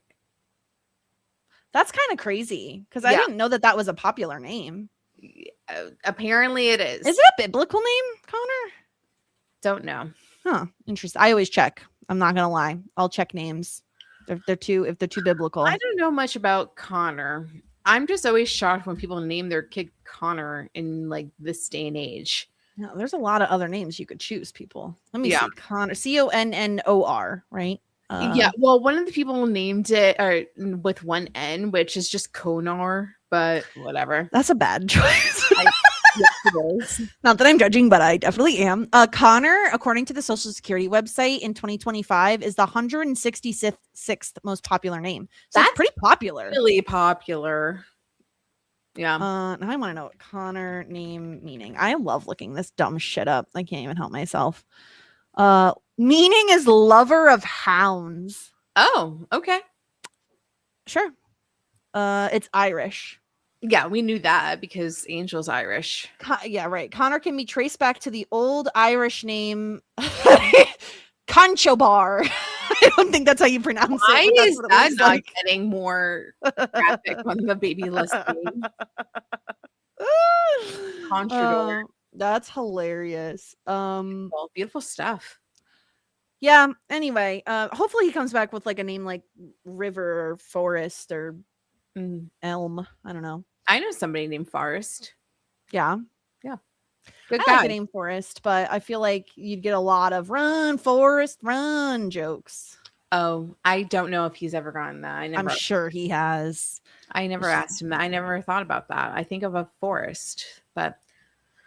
That's kind of crazy because I Yeah. didn't know that was a popular name. Apparently it is. Is it a biblical name, Connor? Don't know. Huh. Interesting. I always check. I'm not gonna lie. I'll check names. If they're too biblical. I don't know much about Connor. I'm just always shocked when people name their kid Connor in like this day and age. No, there's a lot of other names you could choose, people. Let me Yeah. see. Connor. Connor, right? Yeah. Well, one of the people named it with one N, which is just Konar, but whatever. That's a bad choice. Yes, it is. Not that I'm judging, but I definitely am. Connor, according to the Social Security website in 2025, is the 166th most popular name. So That's it's pretty popular. Really popular. Yeah. Now I want to know what Connor name meaning. I love looking this dumb shit up. I can't even help myself. Meaning is lover of hounds. Oh, okay. Sure. It's Irish. Yeah, we knew that because Angel's Irish. Yeah, right. Connor can be traced back to the old Irish name Concho Bar. I don't think that's how you pronounce Why it. is that not getting more graphic on the baby listing? Contrador. That's hilarious. Well, beautiful stuff. Yeah, anyway, hopefully he comes back with like a name like River or Forest or Elm. I don't know. I know somebody named Forrest. Yeah. Good I guy. like the name Forest, but I feel like you'd get a lot of run, Forest, run jokes. Oh, I don't know if he's ever gotten that. I'm sure he has. I never asked him that. I never thought about that. I think of a forest, but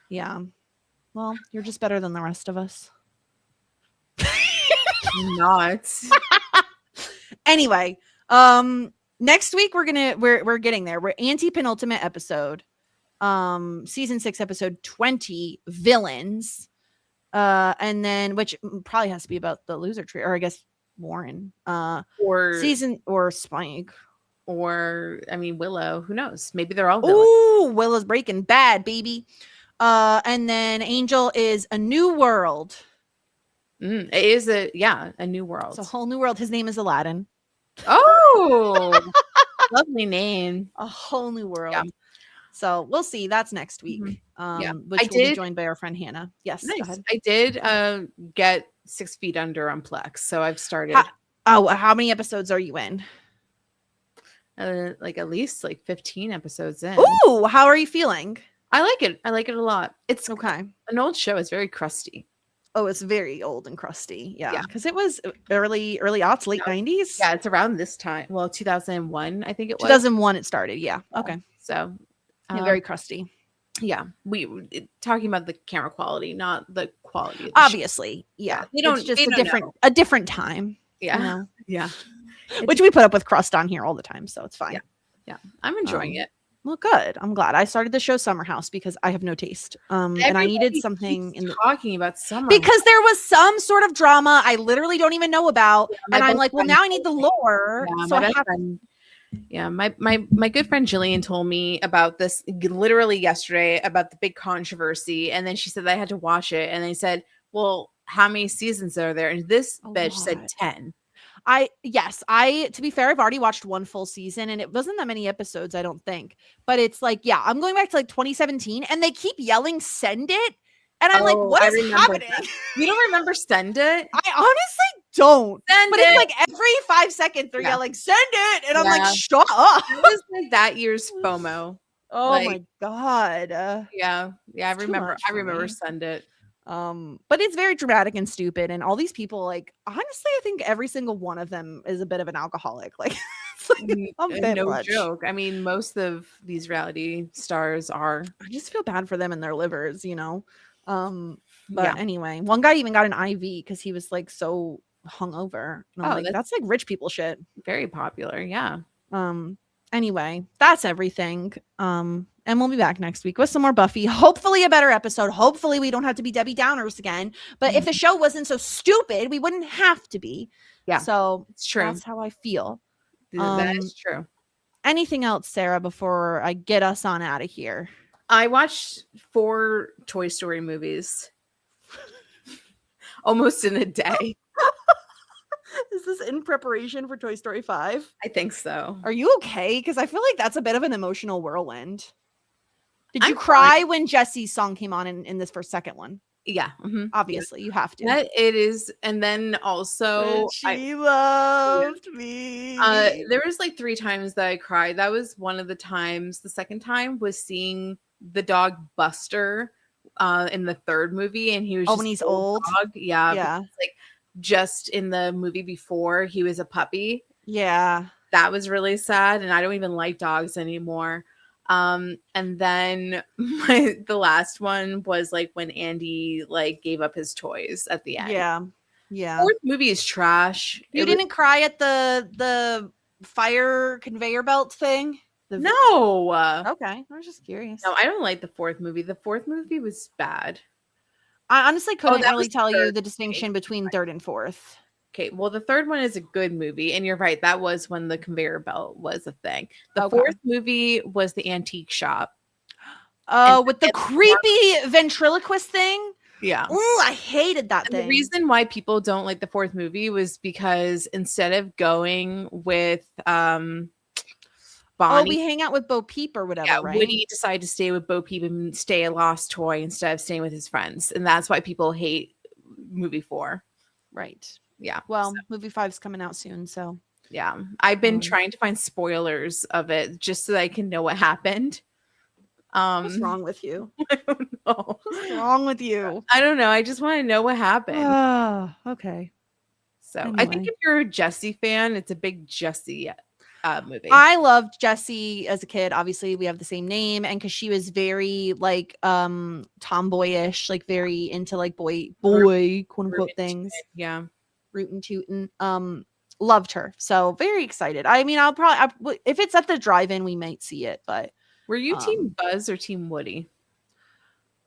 Yeah. Well, you're just better than the rest of us. not. Anyway, next week we're getting there. We're anti-penultimate episode. Season 6, episode 20, villains. And then which probably has to be about the loser tree, or I guess Warren. Or Spike. Or I mean Willow. Who knows? Maybe they're all villains. Ooh, Willow's Breaking Bad, baby. And then Angel is A New World. It is a new world. It's a whole new world. His name is Aladdin. Oh, lovely name. A whole new world. Yeah. So we'll see. That's next week. Which I will be joined by our friend Hannah. Yes. Nice. Go ahead. I did get 6 Feet Under on Plex, so I've started. How many episodes are you in? Like at least like 15 episodes in. Ooh, how are you feeling? I like it. I like it a lot. It's Okay. an old show. It's very crusty. Oh, it's very old and crusty. Yeah, Yeah. because it was early aughts, late 90s. Yeah, it's around this time. Well, 2001, I think it was. 2001 it started. Yeah. Okay. So Very crusty. yeah, we talking about the camera quality, not the quality. Of the Obviously. Yeah. They don't- It's just they a don't a different time. show. Yeah, You know? yeah, Which we put up with crust on here all the time, so it's fine. yeah. I'm enjoying it. Well, good. I'm glad. I started the show Summer House because I have no taste. And I needed Everybody something keeps talking about summer because there was some sort of drama I literally don't even know about. my And I'm best like, well, friend now I need the lore. Yeah, So my I best have friend. Yeah, my good friend Jillian told me about this literally yesterday about the big controversy, and then she said that I had to watch it, and I said, "Well, how many seasons are there?" And this bitch said lot. 10. to be fair, I've already watched one full season and it wasn't that many episodes, I don't think. But it's like, yeah, I'm going back to like 2017 and they keep yelling, send it. And I'm like, what I is remember happening? that. You don't remember Send It? I honestly don't. Send But it. it's like every 5 seconds they're Yeah. yelling, send it. And I'm Yeah. like, shut up. It was like that year's FOMO. Oh Like- my God. Yeah, I It's too remember. much I for remember me. Send It. But it's very dramatic and stupid. And all these people, like, honestly, I think every single one of them is a bit of an alcoholic. Like, it's like a bit No much. joke. I mean, most of these reality stars are. I just feel bad for them and their livers, you know. But Yeah. anyway, one guy even got an IV because he was like so hungover. And I'm Oh, like, that's like rich people shit. Very popular. Yeah. Anyway, that's everything. And we'll be back next week with some more Buffy. Hopefully a better episode. Hopefully we don't have to be Debbie Downers again. But if the show wasn't so stupid, we wouldn't have to be. Yeah, So it's true. that's how I feel. That is true. Anything else, Sarah, before I get us on out of here? I watched 4 Toy Story movies almost in a day. Is this in preparation for Toy Story 5? I think so. Are you okay? Because I feel like that's a bit of an emotional whirlwind. Did you I'm cry fine. when Jesse's song came on in this first second one? Yeah. Obviously, you have to. That it is. And then also She loved me. there was like 3 times that I cried. That was one of the times. The second time was seeing the dog Buster in the 3rd movie, and he was when he's old. dog. Yeah. Yeah. Like just in the movie before, he was a puppy. Yeah. That was really sad, and I don't even like dogs anymore. And then the last one was like when Andy like gave up his toys at the end. Yeah. 4th movie is trash. You didn't cry at the fire conveyor belt thing? No. Okay. I was just curious. No, I don't like the 4th movie. The 4th movie was bad. I honestly couldn't that really was tell you third the distinction between 3rd and 4th. Okay, well, the 3rd one is a good movie, and you're right. That was when the conveyor belt was a thing. The Okay. 4th movie was the antique shop. Oh, And with the creepy ventriloquist thing? Yeah. Ooh, I hated that And thing. the reason why people don't like the 4th movie was because instead of going with Bonnie, we hang out with Bo Peep or whatever, yeah, right? Woody decided to stay with Bo Peep and stay a lost toy instead of staying with his friends. And that's why people hate movie 4. Right. Yeah. Well, movie 5's coming out soon, so. Yeah. I've been trying to find spoilers of it just so that I can know what happened. What's wrong with you? I don't know. What's wrong with you? I don't know. I just want to know what happened. Okay. So I think anyway. if you're a Jessie fan, it's a big Jessie movie. I loved Jessie as a kid. Obviously, we have the same name, and because she was very like tomboyish, like very into like boy quote unquote things. Yeah. Rootin' tootin'. Loved her. So very excited. I mean, I'll probably if it's at the drive-in, we might see it, but Were you Team Buzz or Team Woody?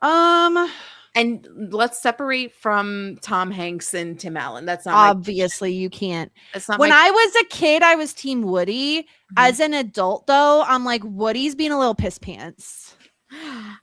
And let's separate from Tom Hanks and Tim Allen. That's not obviously you can't. That's not when I was a kid, I was Team Woody. Mhm. As an adult, though, I'm like Woody's being a little piss pants.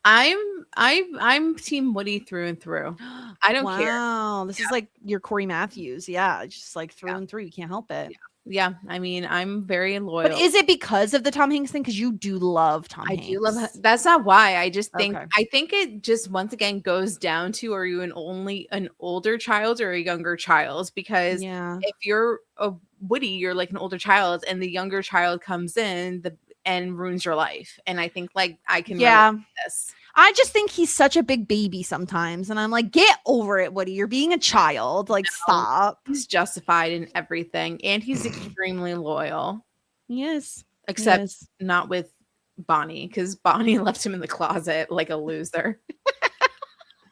I'm Team Woody through and through. I don't care. Wow, this is like your Corey Matthews. Yeah, just like through and through. You can't help it. Yeah, I mean, I'm very loyal. But is it because of the Tom Hanks thing? Because you do love Tom Hanks. I do love. That's not why. I just think. Okay. I think it just once again goes down to: are you an older child or a younger child? Because if you're a Woody, you're like an older child, and the younger child comes in and ruins your life. And I think like I can relate to this. I just think he's such a big baby sometimes. And I'm like, get over it, Woody. You're being a child. Like, stop. He's justified in everything. And he's extremely loyal. Yes. Except not with Bonnie, because Bonnie left him in the closet like a loser.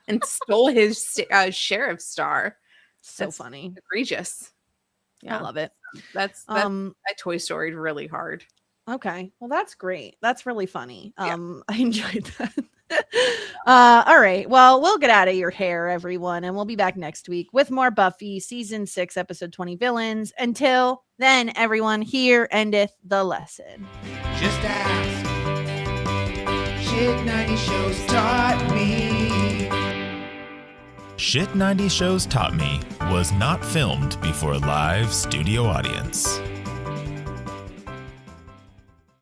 And stole his sheriff's star. So funny. Egregious. Yeah. I love it. That's I Toy Story really hard. Okay. Well, that's great. That's really funny. I enjoyed that. All right. Well, we'll get out of your hair, everyone, and we'll be back next week with more Buffy season 6, episode 20 villains. Until then, everyone, here endeth the lesson. Just ask. Shit 90 shows taught me. Shit 90 Shows Taught Me was not filmed before a live studio audience.